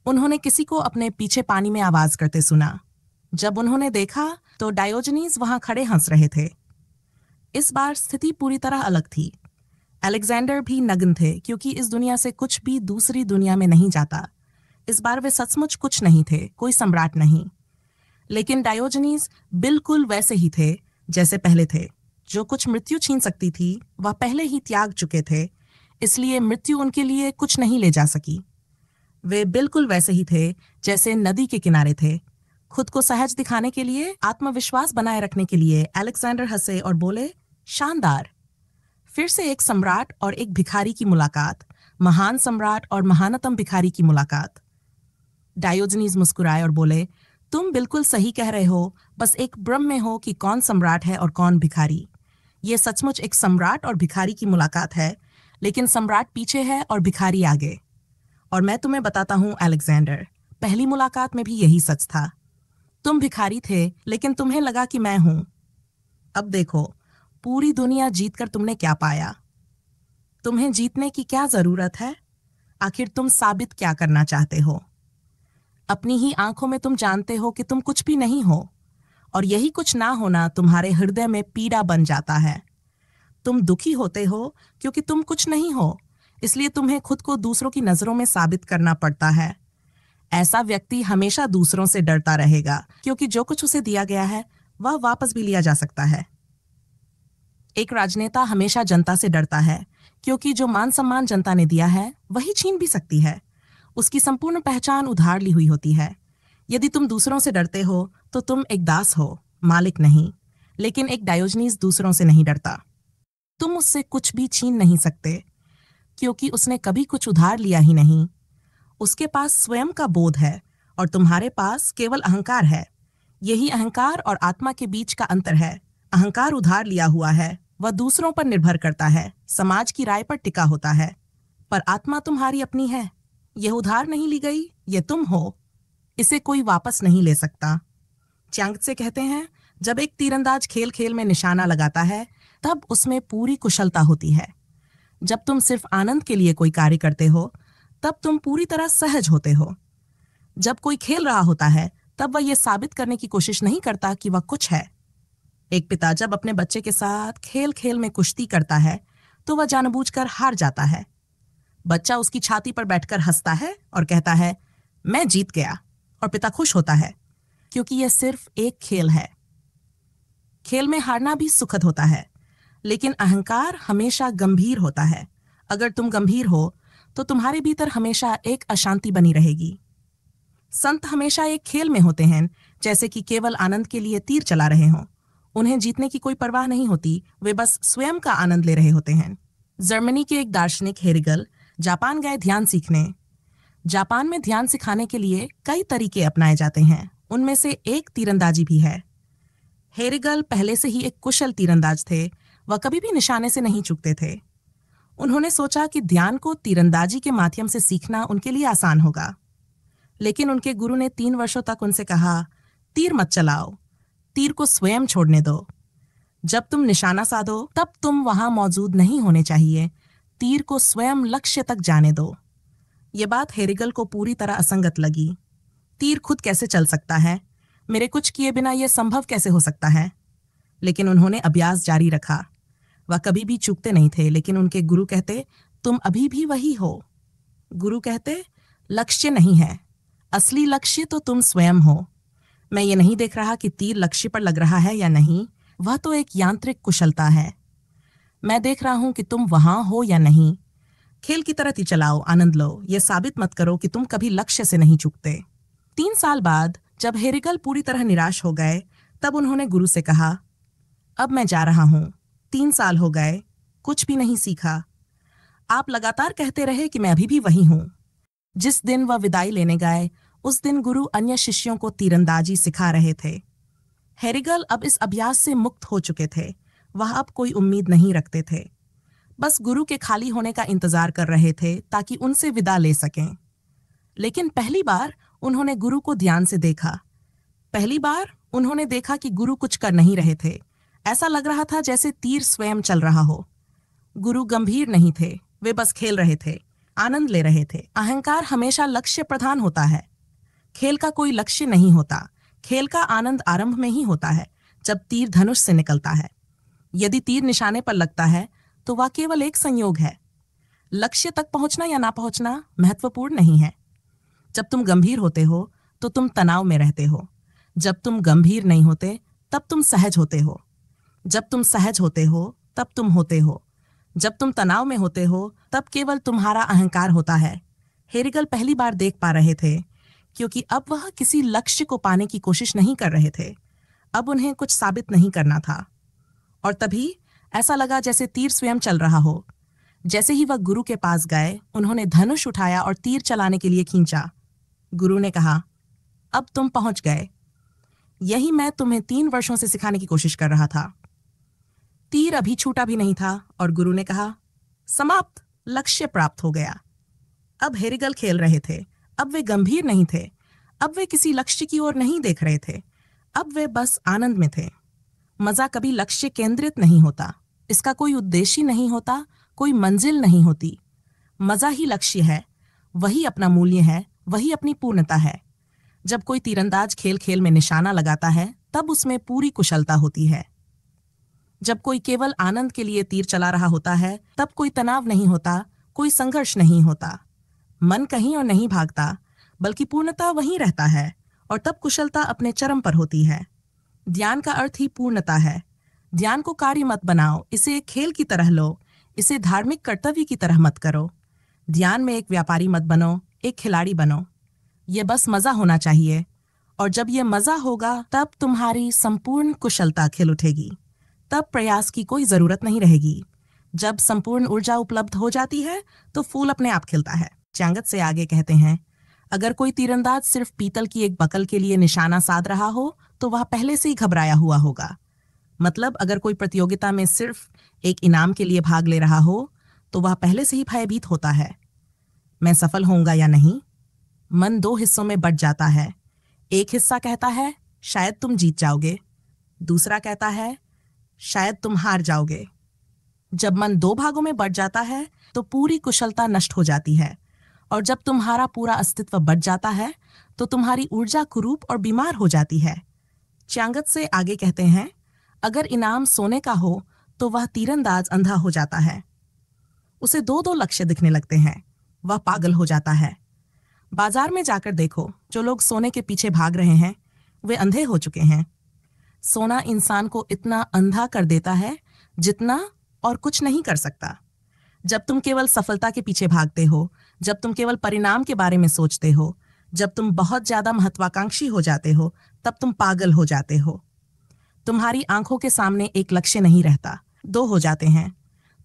उन्होंने किसी को अपने पीछे पानी में आवाज करते सुना। जब उन्होंने देखा तो डायोजनीज वहां खड़े हंस रहे थे। इस बार स्थिति पूरी तरह अलग थी। अलेक्जेंडर भी नग्न थे क्योंकि इस दुनिया से कुछ भी दूसरी दुनिया में नहीं जाता। इस बार वे सचमुच कुछ नहीं थे, कोई सम्राट नहीं। लेकिन डायोजनीज बिल्कुल वैसे ही थे जैसे पहले थे। जो कुछ मृत्यु छीन सकती थी वह पहले ही त्याग चुके थे, इसलिए मृत्यु उनके लिए कुछ नहीं ले जा सकी। वे बिल्कुल वैसे ही थे जैसे नदी के किनारे थे। खुद को सहज दिखाने के लिए, आत्मविश्वास बनाए रखने के लिए अलेक्जेंडर हंसे और बोले, शानदार। फिर से एक सम्राट और एक भिखारी की मुलाकात, महान सम्राट और महानतम भिखारी की मुलाकात। डायोजनीज मुस्कुराए और बोले, तुम बिल्कुल सही कह रहे हो, बस एक भ्रम में हो कि कौन सम्राट है और कौन भिखारी। ये सचमुच एक सम्राट और भिखारी की मुलाकात है, लेकिन सम्राट पीछे है और भिखारी आगे। और मैं तुम्हें बताता हूँ अलेक्जेंडर, पहली मुलाकात में भी यही सच था। तुम भिखारी थे, लेकिन तुम्हें लगा कि मैं हूं। अब देखो, पूरी दुनिया जीतकर तुमने क्या पाया? तुम्हें जीतने की क्या जरूरत है? आखिर तुम साबित क्या करना चाहते हो? अपनी ही आंखों में तुम जानते हो कि तुम कुछ भी नहीं हो, और यही कुछ ना होना तुम्हारे हृदय में पीड़ा बन जाता है। तुम दुखी होते हो क्योंकि तुम कुछ नहीं हो, इसलिए तुम्हें खुद को दूसरों की नजरों में साबित करना पड़ता है। ऐसा व्यक्ति हमेशा दूसरों से डरता रहेगा, क्योंकि जो कुछ उसे दिया गया है वह वापस भी लिया जा सकता है। एक राजनेता हमेशा जनता से डरता है, क्योंकि जो मान सम्मान जनता ने दिया है वही छीन भी सकती है। उसकी संपूर्ण पहचान उधार ली हुई होती है। यदि तुम दूसरों से डरते हो तो तुम एक दास हो, मालिक नहीं। लेकिन एक डायोजनीज दूसरों से नहीं डरता। तुम उससे कुछ भी छीन नहीं सकते, क्योंकि उसने कभी कुछ उधार लिया ही नहीं। उसके पास स्वयं का बोध है और तुम्हारे पास केवल अहंकार है। यही अहंकार और आत्मा के बीच का अंतर है। अहंकार उधार लिया हुआ है, वह दूसरों पर निर्भर करता है, समाज की राय पर टिका होता है। पर आत्मा तुम्हारी अपनी है। यह उधार नहीं ली गई, ये तुम हो। इसे कोई वापस नहीं ले सकता। च्यांग त्से कहते हैं, जब एक तीरंदाज खेल खेल में निशाना लगाता है तब उसमें पूरी कुशलता होती है। जब तुम सिर्फ आनंद के लिए कोई कार्य करते हो तब तुम पूरी तरह सहज होते हो। जब कोई खेल रहा होता है तब वह यह साबित करने की कोशिश नहीं करता कि वह कुछ है। एक पिता जब अपने बच्चे के साथ खेल खेल में कुश्ती करता है तो वह जानबूझकर हार जाता है। बच्चा उसकी छाती पर बैठकर हंसता है और कहता है, मैं जीत गया, और पिता खुश होता है क्योंकि यह सिर्फ एक खेल है। खेल में हारना भी सुखद होता है, लेकिन अहंकार हमेशा गंभीर होता है। अगर तुम गंभीर हो तो तुम्हारे भीतर हमेशा एक अशांति बनी रहेगी। संत हमेशा एक खेल में होते हैं, जैसे कि केवल आनंद के लिए तीर चला रहे हों। उन्हें जीतने की कोई परवाह नहीं होती, वे बस स्वयं का आनंद ले रहे होते हैं। जर्मनी के एक दार्शनिक हेरिगल जापान गए ध्यान सीखने। जापान में ध्यान सिखाने के लिए कई तरीके अपनाए जाते हैं, उनमें से एक तीरंदाजी भी है। हेरिगल पहले से ही एक कुशल तीरंदाज थे, वह कभी भी निशाने से नहीं चूकते थे। उन्होंने सोचा कि ध्यान को तीरंदाजी के माध्यम से सीखना उनके लिए आसान होगा, लेकिन उनके गुरु ने 3 वर्षों तक उनसे कहा, तीर मत चलाओ, तीर को स्वयं छोड़ने दो। जब तुम निशाना साधो तब तुम वहां मौजूद नहीं होने चाहिए, तीर को स्वयं लक्ष्य तक जाने दो। ये बात हेरिगल को पूरी तरह असंगत लगी। तीर खुद कैसे चल सकता है? मेरे कुछ किए बिना यह संभव कैसे हो सकता है? लेकिन उन्होंने अभ्यास जारी रखा। वह कभी भी चूकते नहीं थे, लेकिन उनके गुरु कहते, तुम अभी भी वही हो। गुरु कहते, लक्ष्य नहीं है, असली लक्ष्य तो तुम स्वयं हो। मैं ये नहीं देख रहा कि तीर लक्ष्य पर लग रहा है या नहीं, वह तो एक यांत्रिक कुशलता है। मैं देख रहा हूं कि तुम वहां हो या नहीं। खेल की तरह तीर चलाओ, आनंद लो, यह साबित मत करो कि तुम कभी लक्ष्य से नहीं चूकते। 3 साल बाद जब हेरिगल पूरी तरह निराश हो गए, तब उन्होंने गुरु से कहा, अब मैं जा रहा हूं। 3 साल हो गए, कुछ भी नहीं सीखा। आप लगातार कहते रहे कि मैं अभी भी वही हूं। जिस दिन वह विदाई लेने गए, उस दिन गुरु अन्य शिष्यों को तीरंदाजी सिखा रहे थे। हेरिगल अब इस अभ्यास से मुक्त हो चुके थे। वह अब कोई उम्मीद नहीं रखते थे, बस गुरु के खाली होने का इंतजार कर रहे थे ताकि उनसे विदा ले सकें। लेकिन पहली बार उन्होंने गुरु को ध्यान से देखा। पहली बार उन्होंने देखा कि गुरु कुछ कर नहीं रहे थे। ऐसा लग रहा था जैसे तीर स्वयं चल रहा हो। गुरु गंभीर नहीं थे, वे बस खेल रहे थे, आनंद ले रहे थे। अहंकार हमेशा लक्ष्य प्रधान होता है। खेल का कोई लक्ष्य नहीं होता। खेल का आनंद आरंभ में ही होता है, जब तीर धनुष से निकलता है। यदि तीर निशाने पर लगता है तो वह केवल एक संयोग है। लक्ष्य तक पहुंचना या ना पहुंचना महत्वपूर्ण नहीं है। जब तुम गंभीर होते हो तो तुम तनाव में रहते हो। जब तुम गंभीर नहीं होते तब तुम सहज होते हो। जब तुम सहज होते हो तब तुम होते हो। जब तुम तनाव में होते हो तब केवल तुम्हारा अहंकार होता है। हेरिगल पहली बार देख पा रहे थे, क्योंकि अब वह किसी लक्ष्य को पाने की कोशिश नहीं कर रहे थे। अब उन्हें कुछ साबित नहीं करना था। और तभी ऐसा लगा जैसे तीर स्वयं चल रहा हो। जैसे ही वह गुरु के पास गए, उन्होंने धनुष उठाया और तीर चलाने के लिए खींचा। गुरु ने कहा, अब तुम पहुंच गए। यही मैं तुम्हें 3 वर्षों से सिखाने की कोशिश कर रहा था। तीर अभी छूटा भी नहीं था और गुरु ने कहा, समाप्त, लक्ष्य प्राप्त हो गया। अब हेरिगल खेल रहे थे। अब वे गंभीर नहीं थे। अब वे किसी लक्ष्य की ओर नहीं देख रहे थे। अब वे बस आनंद में थे। मजा कभी लक्ष्य केंद्रित नहीं होता। इसका कोई उद्देश्य नहीं होता, कोई मंजिल नहीं होती। मजा ही लक्ष्य है, वही अपना मूल्य है, वही अपनी पूर्णता है। जब कोई तीरंदाज खेल खेल में निशाना लगाता है, तब उसमें पूरी कुशलता होती है। जब कोई केवल आनंद के लिए तीर चला रहा होता है, तब कोई तनाव नहीं होता, कोई संघर्ष नहीं होता। मन कहीं और नहीं भागता, बल्कि पूर्णता वहीं रहता है, और तब कुशलता अपने चरम पर होती है। ध्यान का अर्थ ही पूर्णता है। ध्यान को कार्य मत बनाओ, इसे एक खेल की तरह लो, इसे धार्मिक कर्तव्य की तरह मत करो। ध्यान में एक व्यापारी मत बनो, एक खिलाड़ी बनो। यह बस मजा होना चाहिए, और जब यह मजा होगा तब तुम्हारी संपूर्ण कुशलता खिल उठेगी। तब प्रयास की कोई जरूरत नहीं रहेगी। जब संपूर्ण ऊर्जा उपलब्ध हो जाती है तो फूल अपने आप खिलता है। च्यांगत से आगे कहते हैं, अगर कोई तीरंदाज सिर्फ पीतल की एक बकल के लिए निशाना साध रहा हो तो वह पहले से ही घबराया हुआ होगा। मतलब अगर कोई प्रतियोगिता में सिर्फ एक इनाम के लिए भाग ले रहा हो तो वह पहले से ही भयभीत होता है। मैं सफल होऊंगा या नहीं? मन 2 हिस्सों में बंट जाता है। एक हिस्सा कहता है शायद तुम जीत जाओगे, दूसरा कहता है शायद तुम हार जाओगे। जब मन 2 भागों में बंट जाता है तो पूरी कुशलता नष्ट हो जाती है, और जब तुम्हारा पूरा अस्तित्व बंट जाता है तो तुम्हारी ऊर्जा कुरूप और बीमार हो जाती है। च्यांगत से आगे कहते हैं, अगर इनाम सोने का हो तो वह तीरंदाज अंधा हो जाता है। उसे दो दो लक्ष्य दिखने लगते हैं, वह पागल हो जाता है। बाजार में जाकर देखो, जो लोग सोने के पीछे भाग रहे हैं वे अंधे हो चुके हैं। सोना इंसान को इतना अंधा कर देता है जितना और कुछ नहीं कर सकता। जब तुम केवल सफलता के पीछे भागते हो, जब तुम केवल परिणाम के बारे में सोचते हो, जब तुम बहुत ज्यादा महत्वाकांक्षी हो जाते हो, तब तुम पागल हो जाते हो। तुम्हारी आंखों के सामने एक लक्ष्य नहीं रहता, दो हो जाते हैं।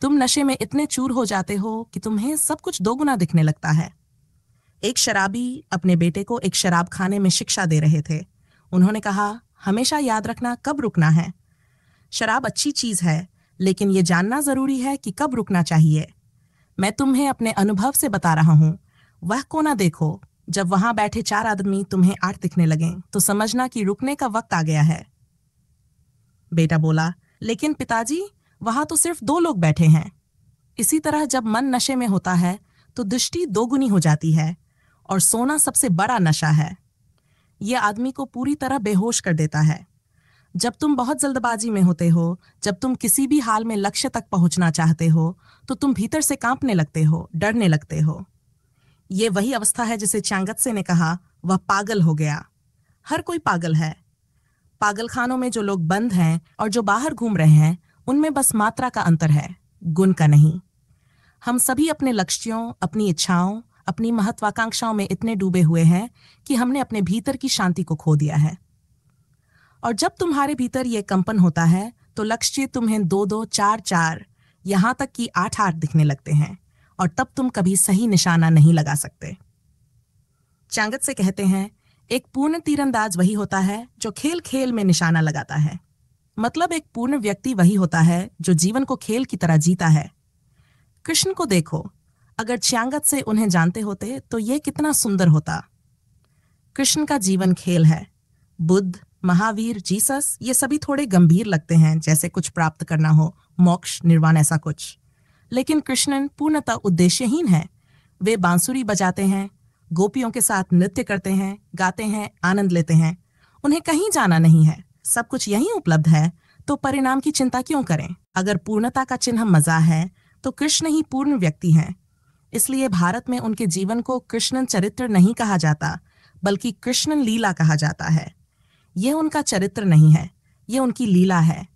तुम नशे में इतने चूर हो जाते हो कि तुम्हें सब कुछ दोगुना दिखने लगता है। एक शराबी अपने बेटे को एक शराब खाने में शिक्षा दे रहे थे। उन्होंने कहा, हमेशा याद रखना कब रुकना है। शराब अच्छी चीज है, लेकिन ये जानना जरूरी है कि कब रुकना चाहिए। मैं तुम्हें अपने अनुभव से बता रहा हूं। वह कोना देखो, जब वहां बैठे 4 आदमी तुम्हें 8 दिखने लगे तो समझना कि रुकने का वक्त आ गया है। बेटा बोला, लेकिन पिताजी, वहां तो सिर्फ 2 लोग बैठे हैं। इसी तरह जब मन नशे में होता है तो दृष्टि दोगुनी हो जाती है, और सोना सबसे बड़ा नशा है। यह आदमी को पूरी तरह बेहोश कर देता है। जब तुम बहुत जल्दबाजी में होते हो, जब तुम किसी भी हाल में लक्ष्य तक पहुंचना चाहते हो, तो तुम भीतर से कांपने लगते हो, डरने लगते हो। ये वही अवस्था है जिसे च्यांगत्से ने कहा, वह पागल हो गया। हर कोई पागल है। पागलखानों में जो लोग बंद हैं और जो बाहर घूम रहे हैं, उनमें बस मात्रा का अंतर है, गुण का नहीं। हम सभी अपने लक्ष्यों, अपनी इच्छाओं, अपनी महत्वाकांक्षाओं में इतने डूबे हुए हैं कि हमने अपने भीतर की शांति को खो दिया है। और जब तुम्हारे भीतर ये कंपन होता है तो लक्ष्य तुम्हें 2-2, 4-4, यहां तक कि 8-8 दिखने लगते हैं, और तब तुम कभी सही निशाना नहीं लगा सकते। च्यांगत्से कहते हैं, एक पूर्ण तीरंदाज वही होता है जो खेल खेल में निशाना लगाता है। मतलब एक पूर्ण व्यक्ति वही होता है जो जीवन को खेल की तरह जीता है। कृष्ण को देखो, अगर च्यांगत्से उन्हें जानते होते तो ये कितना सुंदर होता। कृष्ण का जीवन खेल है। बुद्ध, महावीर, जीसस, ये सभी थोड़े गंभीर लगते हैं, जैसे कुछ प्राप्त करना हो, मोक्ष, निर्वाण, ऐसा कुछ। लेकिन कृष्णन पूर्णतः उद्देश्यहीन है। वे बांसुरी बजाते हैं, गोपियों के साथ नृत्य करते हैं, गाते हैं, आनंद लेते हैं। उन्हें कहीं जाना नहीं है, सब कुछ यहीं उपलब्ध है, तो परिणाम की चिंता क्यों करें। अगर पूर्णता का चिन्ह मजा है तो कृष्ण ही पूर्ण व्यक्ति हैं। इसलिए भारत में उनके जीवन को कृष्णन चरित्र नहीं कहा जाता, बल्कि कृष्णन लीला कहा जाता है। यह उनका चरित्र नहीं है, यह उनकी लीला है।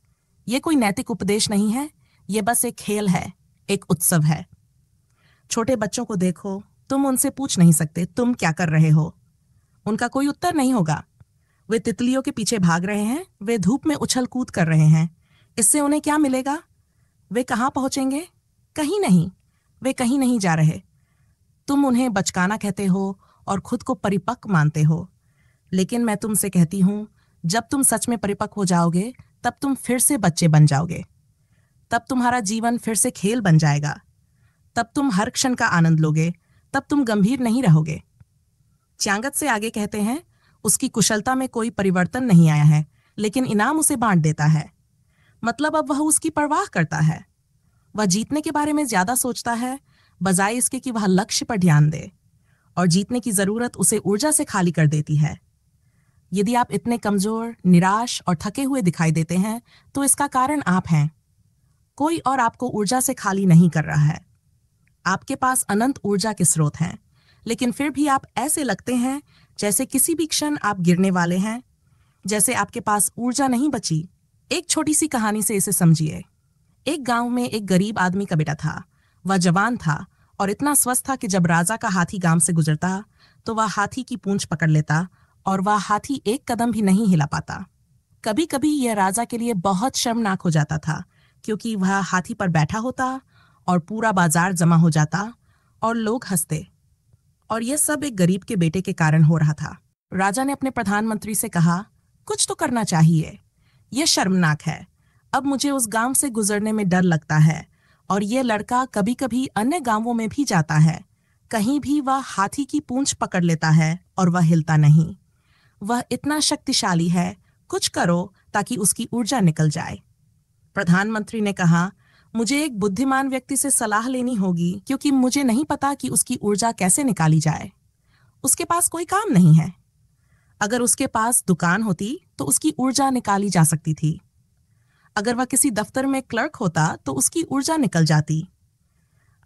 यह कोई नैतिक उपदेश नहीं है, यह बस एक खेल है, एक उत्सव है। छोटे बच्चों को देखो, तुम उनसे पूछ नहीं सकते तुम क्या कर रहे हो। उनका कोई उत्तर नहीं होगा। वे तितलियों के पीछे भाग रहे हैं, वे धूप में उछल कूद कर रहे हैं। इससे उन्हें क्या मिलेगा? वे कहाँ पहुंचेंगे? कहीं नहीं। वे कहीं नहीं जा रहे। तुम उन्हें बचकाना कहते हो और खुद को परिपक्व मानते हो, लेकिन मैं तुमसे कहती हूं, जब तुम सच में परिपक्व हो जाओगे तब तुम फिर से बच्चे बन जाओगे। तब तुम्हारा जीवन फिर से खेल बन जाएगा। तब तुम हर क्षण का आनंद लोगे, तब तुम गंभीर नहीं रहोगे। च्यांगत्से आगे कहते हैं, उसकी कुशलता में कोई परिवर्तन नहीं आया है, लेकिन इनाम उसे बांट देता है। मतलब अब वह उसकी परवाह करता है। वह जीतने के बारे में ज्यादा सोचता है, बजाय इसके कि वह लक्ष्य पर ध्यान दे। और जीतने की जरूरत उसे ऊर्जा से खाली कर देती है। यदि आप इतने कमजोर, निराश और थके हुए दिखाई देते हैं, तो इसका कारण आप हैं। कोई और आपको ऊर्जा से खाली नहीं कर रहा है। आपके पास अनंत ऊर्जा के स्रोत हैं, लेकिन फिर भी आप ऐसे लगते हैं जैसे किसी भी क्षण आप गिरने वाले हैं, जैसे आपके पास ऊर्जा नहीं बची। एक छोटी सी कहानी से इसे समझिए। एक गांव में एक गरीब आदमी का बेटा था। वह जवान था और इतना स्वस्थ था कि जब राजा का हाथी गांव से गुजरता तो वह हाथी की पूंछ पकड़ लेता और वह हाथी एक कदम भी नहीं हिला पाता। कभी कभी यह राजा के लिए बहुत शर्मनाक हो जाता था, क्योंकि वह हाथी पर बैठा होता और पूरा बाजार जमा हो जाता और लोग हंसते। और यह सब एक गरीब के बेटे के कारण हो रहा था। राजा ने अपने प्रधानमंत्री से कहा, कुछ तो करना चाहिए, यह शर्मनाक है। अब मुझे उस गांव से गुजरने में डर लगता है, और यह लड़का कभी कभी अन्य गांवों में भी जाता है। कहीं भी वह हाथी की पूंछ पकड़ लेता है और वह हिलता नहीं। वह इतना शक्तिशाली है, कुछ करो ताकि उसकी ऊर्जा निकल जाए। प्रधानमंत्री ने कहा, मुझे एक बुद्धिमान व्यक्ति से सलाह लेनी होगी, क्योंकि मुझे नहीं पता कि उसकी ऊर्जा कैसे निकाली जाए। उसके पास कोई काम नहीं है। अगर उसके पास दुकान होती तो उसकी ऊर्जा निकाली जा सकती थी। अगर वह किसी दफ्तर में क्लर्क होता तो उसकी ऊर्जा निकल जाती।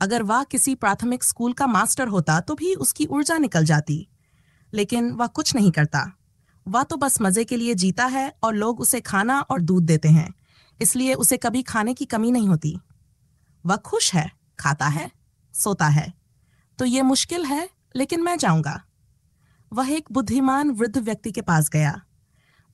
अगर वह किसी प्राथमिक स्कूल का मास्टर होता तो भी उसकी ऊर्जा निकल जाती। लेकिन वह कुछ नहीं करता। वह तो बस मजे के लिए जीता है और लोग उसे खाना और दूध देते हैं, इसलिए उसे कभी खाने की कमी नहीं होती। वह खुश है, खाता है, सोता है। तो ये मुश्किल है, लेकिन मैं जाऊंगा। वह एक बुद्धिमान वृद्ध व्यक्ति के पास गया।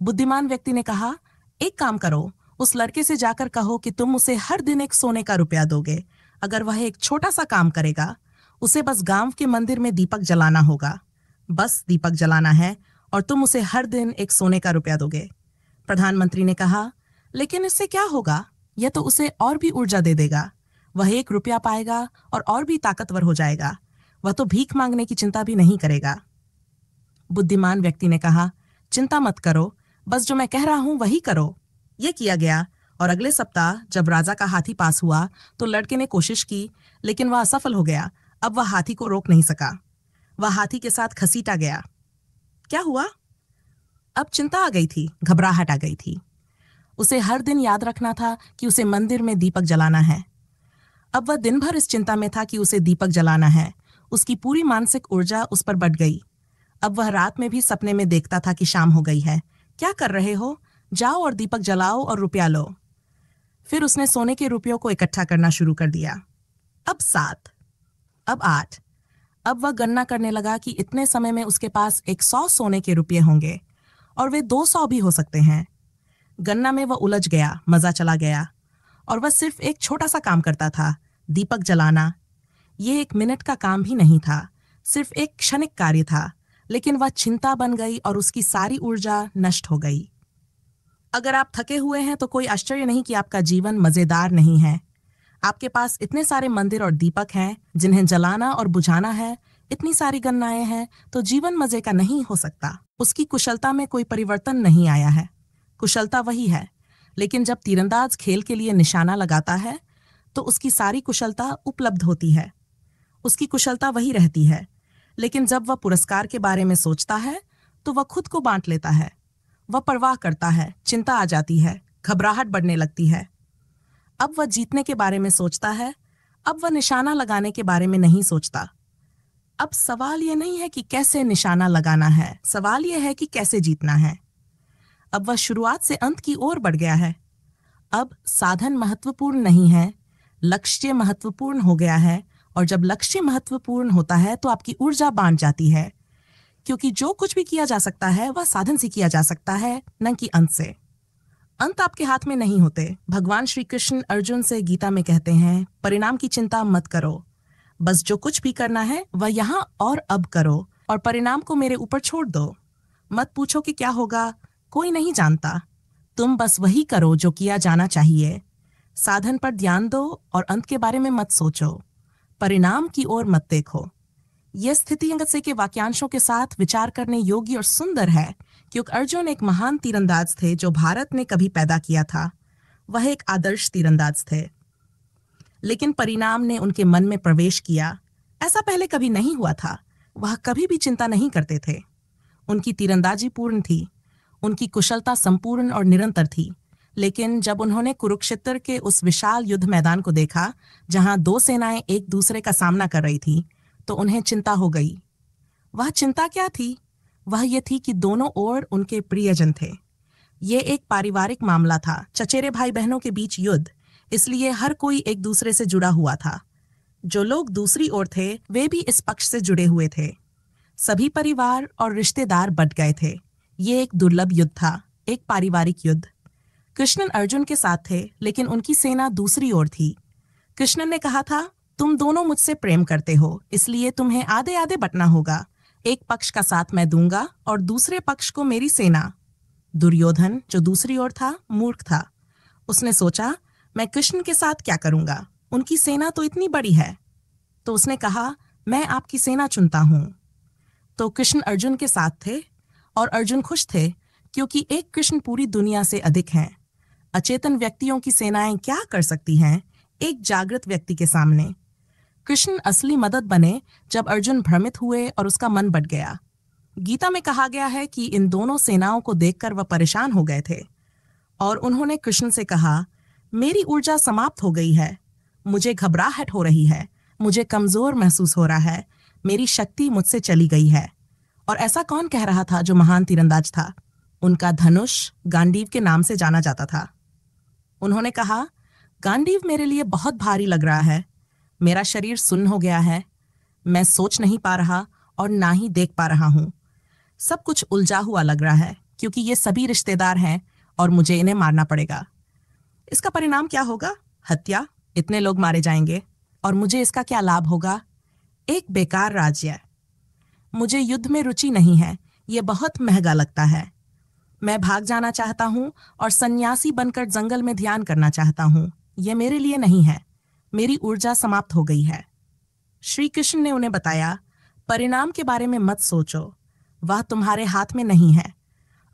बुद्धिमान व्यक्ति ने कहा, एक काम करो, उस लड़के से जाकर कहो कि तुम उसे हर दिन एक सोने का रुपया दोगे। अगर वह एक छोटा सा काम करेगा, उसे बस गांव के मंदिर में दीपक जलाना होगा। बस दीपक जलाना है और तुम उसे हर दिन एक सोने का रुपया दोगे। प्रधानमंत्री ने कहा, लेकिन इससे क्या होगा? यह तो उसे और भी ऊर्जा दे देगा। वह 1 रुपया पाएगा और भी ताकतवर हो जाएगा। वह तो भीख मांगने की चिंता भी नहीं करेगा। बुद्धिमान व्यक्ति ने कहा, चिंता मत करो, बस जो मैं कह रहा हूं वही करो। यह किया गया और अगले सप्ताह जब राजा का हाथी पास हुआ तो लड़के ने कोशिश की, लेकिन वह असफल हो गया। अब वह हाथी को रोक नहीं सका। वह हाथी के साथ घसीटा गया। क्या हुआ? अब चिंता आ गई थी, घबराहट आ गई थी। उसे हर दिन याद रखना था कि उसे मंदिर में दीपक जलाना है। अब वह दिन भर इस चिंता में था कि उसे दीपक जलाना है। उसकी पूरी मानसिक ऊर्जा उस पर बढ़ गई। अब वह रात में भी सपने में देखता था कि शाम हो गई है। क्या कर रहे हो? जाओ और दीपक जलाओ और रुपया लो। फिर उसने सोने के रुपयों को इकट्ठा करना शुरू कर दिया। अब 7, अब 8। अब वह गणना करने लगा कि इतने समय में उसके पास 100 सोने के रुपये होंगे और वे 200 भी हो सकते हैं। गणना में वह उलझ गया, मजा चला गया और वह सिर्फ एक छोटा सा काम करता था, दीपक जलाना। ये 1 मिनट का काम भी नहीं था, सिर्फ एक क्षणिक कार्य था, लेकिन वह चिंता बन गई और उसकी सारी ऊर्जा नष्ट हो गई। अगर आप थके हुए हैं तो कोई आश्चर्य नहीं कि आपका जीवन मजेदार नहीं है। आपके पास इतने सारे मंदिर और दीपक हैं जिन्हें जलाना और बुझाना है, इतनी सारी गणनाएं हैं, तो जीवन मजे का नहीं हो सकता। उसकी कुशलता में कोई परिवर्तन नहीं आया है। कुशलता वही है, लेकिन जब तीरंदाज खेल के लिए निशाना लगाता है तो उसकी सारी कुशलता उपलब्ध होती है। उसकी कुशलता वही रहती है, लेकिन जब वह पुरस्कार के बारे में सोचता है तो वह खुद को बांट लेता है। वह परवाह करता है, चिंता आ जाती है, घबराहट बढ़ने लगती है। अब वह जीतने के बारे में सोचता है, अब वह निशाना लगाने के बारे में नहीं सोचता। अब सवाल यह नहीं है कि कैसे निशाना लगाना है, सवाल यह है कि कैसे जीतना है। अब वह शुरुआत से अंत की ओर बढ़ गया है। अब साधन महत्वपूर्ण नहीं है, लक्ष्य महत्वपूर्ण हो गया है, और जब लक्ष्य महत्वपूर्ण होता है तो आपकी ऊर्जा बांट जाती है, क्योंकि जो कुछ भी किया जा सकता है वह साधन से किया जा सकता है, न कि अंत से। अंत आपके हाथ में नहीं होते। भगवान श्री कृष्ण अर्जुन से गीता में कहते हैं, परिणाम की चिंता मत करो, बस जो कुछ भी करना है वह यहाँ और अब करो और परिणाम को मेरे ऊपर छोड़ दो। मत पूछो कि क्या होगा, कोई नहीं जानता। तुम बस वही करो जो किया जाना चाहिए। साधन पर ध्यान दो और अंत के बारे में मत सोचो, परिणाम की ओर मत देखो। यह स्थिति अंगत्से के वाक्यांशों के साथ विचार करने योग्य और सुंदर है, क्योंकि अर्जुन एक महान तीरंदाज थे जो भारत ने कभी पैदा किया था। वह एक आदर्श तीरंदाज थे, लेकिन परिणाम ने उनके मन में प्रवेश किया। ऐसा पहले कभी नहीं हुआ था। वह कभी भी चिंता नहीं करते थे। उनकी तीरंदाजी पूर्ण थी, उनकी कुशलता संपूर्ण और निरंतर थी। लेकिन जब उन्होंने कुरुक्षेत्र के उस विशाल युद्ध मैदान को देखा जहां 2 सेनाएं एक दूसरे का सामना कर रही थी, तो उन्हें चिंता हो गई। वह चिंता क्या थी? वह ये थी कि दोनों ओर उनके प्रियजन थे। ये एक पारिवारिक मामला था, चचेरे भाई बहनों के बीच युद्ध, इसलिए हर कोई एक दूसरे से जुड़ा हुआ था। जो लोग दूसरी ओर थे वे भी इस पक्ष से जुड़े हुए थे। सभी परिवार और रिश्तेदार बट गए थे। ये एक दुर्लभ युद्ध था, एक पारिवारिक युद्ध। कृष्णन अर्जुन के साथ थे, लेकिन उनकी सेना दूसरी ओर थी। कृष्णन ने कहा था, तुम दोनों मुझसे प्रेम करते हो, इसलिए तुम्हें आधे आधे बंटना होगा। एक पक्ष का साथ मैं दूंगा और दूसरे पक्ष को मेरी सेना। दुर्योधन, जो दूसरी ओर था, मूर्ख था। उसने सोचा, मैं कृष्ण के साथ क्या करूंगा, उनकी सेना तो इतनी बड़ी है। तो उसने कहा, मैं आपकी सेना चुनता हूं। तो कृष्ण अर्जुन के साथ थे और अर्जुन खुश थे, क्योंकि एक कृष्ण पूरी दुनिया से अधिक हैं। अचेतन व्यक्तियों की सेनाएं क्या कर सकती हैं एक जागृत व्यक्ति के सामने? कृष्ण असली मदद बने जब अर्जुन भ्रमित हुए और उसका मन बट गया। गीता में कहा गया है कि इन दोनों सेनाओं को देखकर वह परेशान हो गए थे। और उन्होंने कृष्ण से कहा, मेरी ऊर्जा समाप्त हो गई है, मुझे घबराहट हो रही है, मुझे कमजोर महसूस हो रहा है, मेरी शक्ति मुझसे चली गई है। और ऐसा कौन कह रहा था जो महान तीरंदाज था? उनका धनुष गांडीव के नाम से जाना जाता था। उन्होंने कहा, गांडीव मेरे लिए बहुत भारी लग रहा है, मेरा शरीर सुन्न हो गया है, मैं सोच नहीं पा रहा और ना ही देख पा रहा हूं। सब कुछ उलझा हुआ लग रहा है क्योंकि ये सभी रिश्तेदार हैं और मुझे इन्हें मारना पड़ेगा। इसका परिणाम क्या होगा? हत्या, इतने लोग मारे जाएंगे। और मुझे इसका क्या लाभ होगा? एक बेकार राज्य। मुझे युद्ध में रुचि नहीं है, ये बहुत महंगा लगता है। मैं भाग जाना चाहता हूँ और सन्यासी बनकर जंगल में ध्यान करना चाहता हूँ। यह मेरे लिए नहीं है, मेरी ऊर्जा समाप्त हो गई है। श्री कृष्ण ने उन्हें बताया, परिणाम के बारे में मत सोचो, वह तुम्हारे हाथ में नहीं है।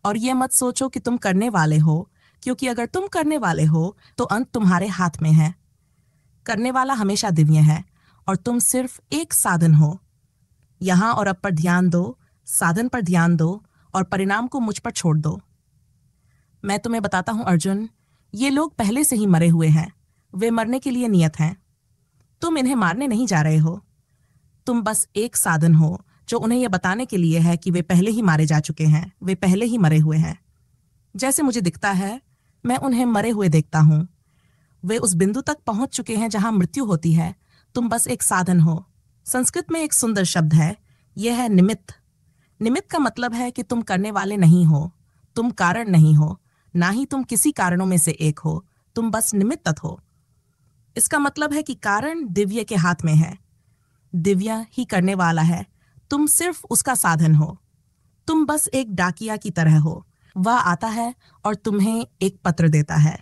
और यह मत सोचो कि तुम करने वाले हो, क्योंकि अगर तुम करने वाले हो तो अंत तुम्हारे हाथ में है। करने वाला हमेशा दिव्य है और तुम सिर्फ एक साधन हो। यहां और अब पर ध्यान दो, साधन पर ध्यान दो और परिणाम को मुझ पर छोड़ दो। मैं तुम्हें बताता हूं अर्जुन, ये लोग पहले से ही मरे हुए हैं, वे मरने के लिए नियत हैं। तुम इन्हें मारने नहीं जा रहे हो, तुम बस एक साधन हो जो उन्हें यह बताने के लिए है कि वे पहले ही मारे जा चुके हैं, वे पहले ही मरे हुए हैं। जैसे मुझे दिखता है, मैं उन्हें मरे हुए देखता हूं। वे उस बिंदु तक पहुंच चुके हैं जहां मृत्यु होती है, तुम बस एक साधन हो। संस्कृत में एक सुंदर शब्द है, यह है निमित्त। निमित्त का मतलब है कि तुम करने वाले नहीं हो, तुम कारण नहीं हो, ना ही तुम किसी कारणों में से एक हो, तुम बस निमित्त हो। इसका मतलब है कि कारण दिव्य के हाथ में है, दिव्य ही करने वाला है, तुम सिर्फ उसका साधन हो। तुम बस एक डाकिया की तरह हो, वह आता है और तुम्हें एक पत्र देता है।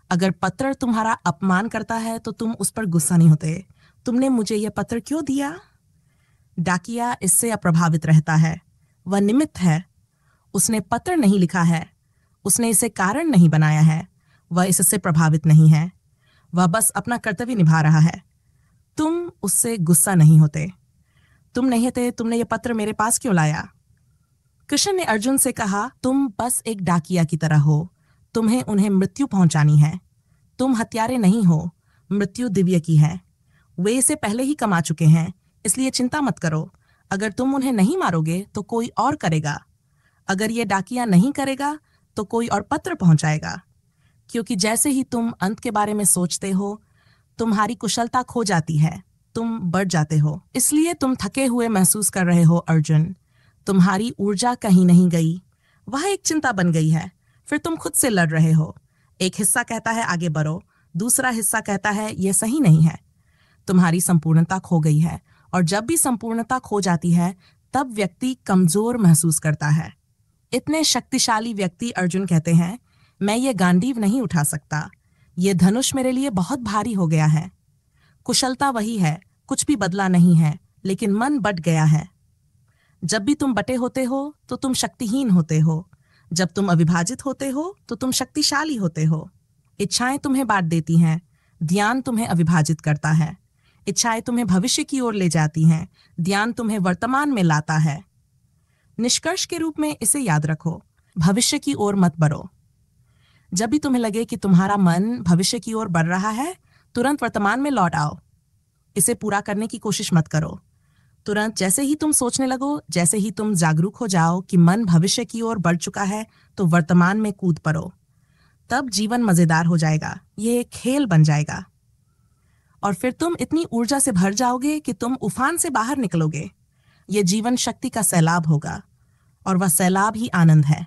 अगर पत्र तुम्हारा अपमान करता है तो तुम उस पर गुस्सा नहीं होते, तुमने मुझे यह पत्र क्यों दिया? डाकिया इससे अप्रभावित रहता है, वह निमित्त है। उसने पत्र नहीं लिखा है, उसने इसे कारण नहीं बनाया है, वह इससे प्रभावित नहीं है, वह बस अपना कर्तव्य निभा रहा है। तुम उससे गुस्सा नहीं होते। तुम नहीं थे, तुमने यह पत्र मेरे पास क्यों लाया? कृष्ण ने अर्जुन से कहा, तुम बस एक डाकिया की तरह हो, तुम्हें उन्हें मृत्यु पहुंचानी है। तुम हत्यारे नहीं हो, मृत्यु दिव्य की है, वे इसे पहले ही कमा चुके हैं, इसलिए चिंता मत करो। अगर तुम उन्हें नहीं मारोगे तो कोई और करेगा, अगर ये डाकिया नहीं करेगा तो कोई और पत्र पहुंचाएगा। क्योंकि जैसे ही तुम अंत के बारे में सोचते हो, तुम्हारी कुशलता खो जाती है, तुम बढ़ जाते हो। इसलिए तुम थके हुए महसूस कर रहे हो अर्जुन, तुम्हारी ऊर्जा कहीं नहीं गई, वह एक चिंता बन गई है। फिर तुम खुद से लड़ रहे हो, एक हिस्सा कहता है आगे बढ़ो, दूसरा हिस्सा कहता है यह सही नहीं है। तुम्हारी संपूर्णता खो गई है, और जब भी संपूर्णता खो जाती है तब व्यक्ति कमजोर महसूस करता है। इतने शक्तिशाली व्यक्ति अर्जुन कहते हैं, मैं ये गांडीव नहीं उठा सकता, ये धनुष मेरे लिए बहुत भारी हो गया है। कुशलता वही है, कुछ भी बदला नहीं है, लेकिन मन बट गया है। जब भी तुम बटे होते हो तो तुम शक्तिहीन होते हो, जब तुम अविभाजित होते हो तो तुम शक्तिशाली होते हो। इच्छाएं तुम्हें बांट देती हैं, ध्यान तुम्हें अविभाजित करता है। इच्छाएं तुम्हें भविष्य की ओर ले जाती हैं, ध्यान तुम्हें वर्तमान में लाता है। निष्कर्ष के रूप में इसे याद रखो, भविष्य की ओर मत बढ़ो। जब भी तुम्हें लगे कि तुम्हारा मन भविष्य की ओर बढ़ रहा है, तुरंत वर्तमान में लौट आओ। इसे पूरा करने की कोशिश मत करो। तुरंत जैसे ही तुम सोचने लगो, जैसे ही तुम जागरूक हो जाओ कि मन भविष्य की ओर बढ़ चुका है, तो वर्तमान में कूद पड़ो। तब जीवन मजेदार हो जाएगा, ये एक खेल बन जाएगा। और फिर तुम इतनी ऊर्जा से भर जाओगे कि तुम उफान से बाहर निकलोगे। ये जीवन शक्ति का सैलाब होगा, और वह सैलाब ही आनंद है।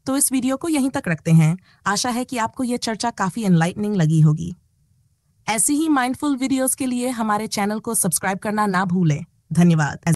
तो इस वीडियो को यहीं तक रखते हैं। आशा है कि आपको यह चर्चा काफी एनलाइटनिंग लगी होगी। ऐसी ही माइंडफुल वीडियोस के लिए हमारे चैनल को सब्सक्राइब करना ना भूलें। धन्यवाद।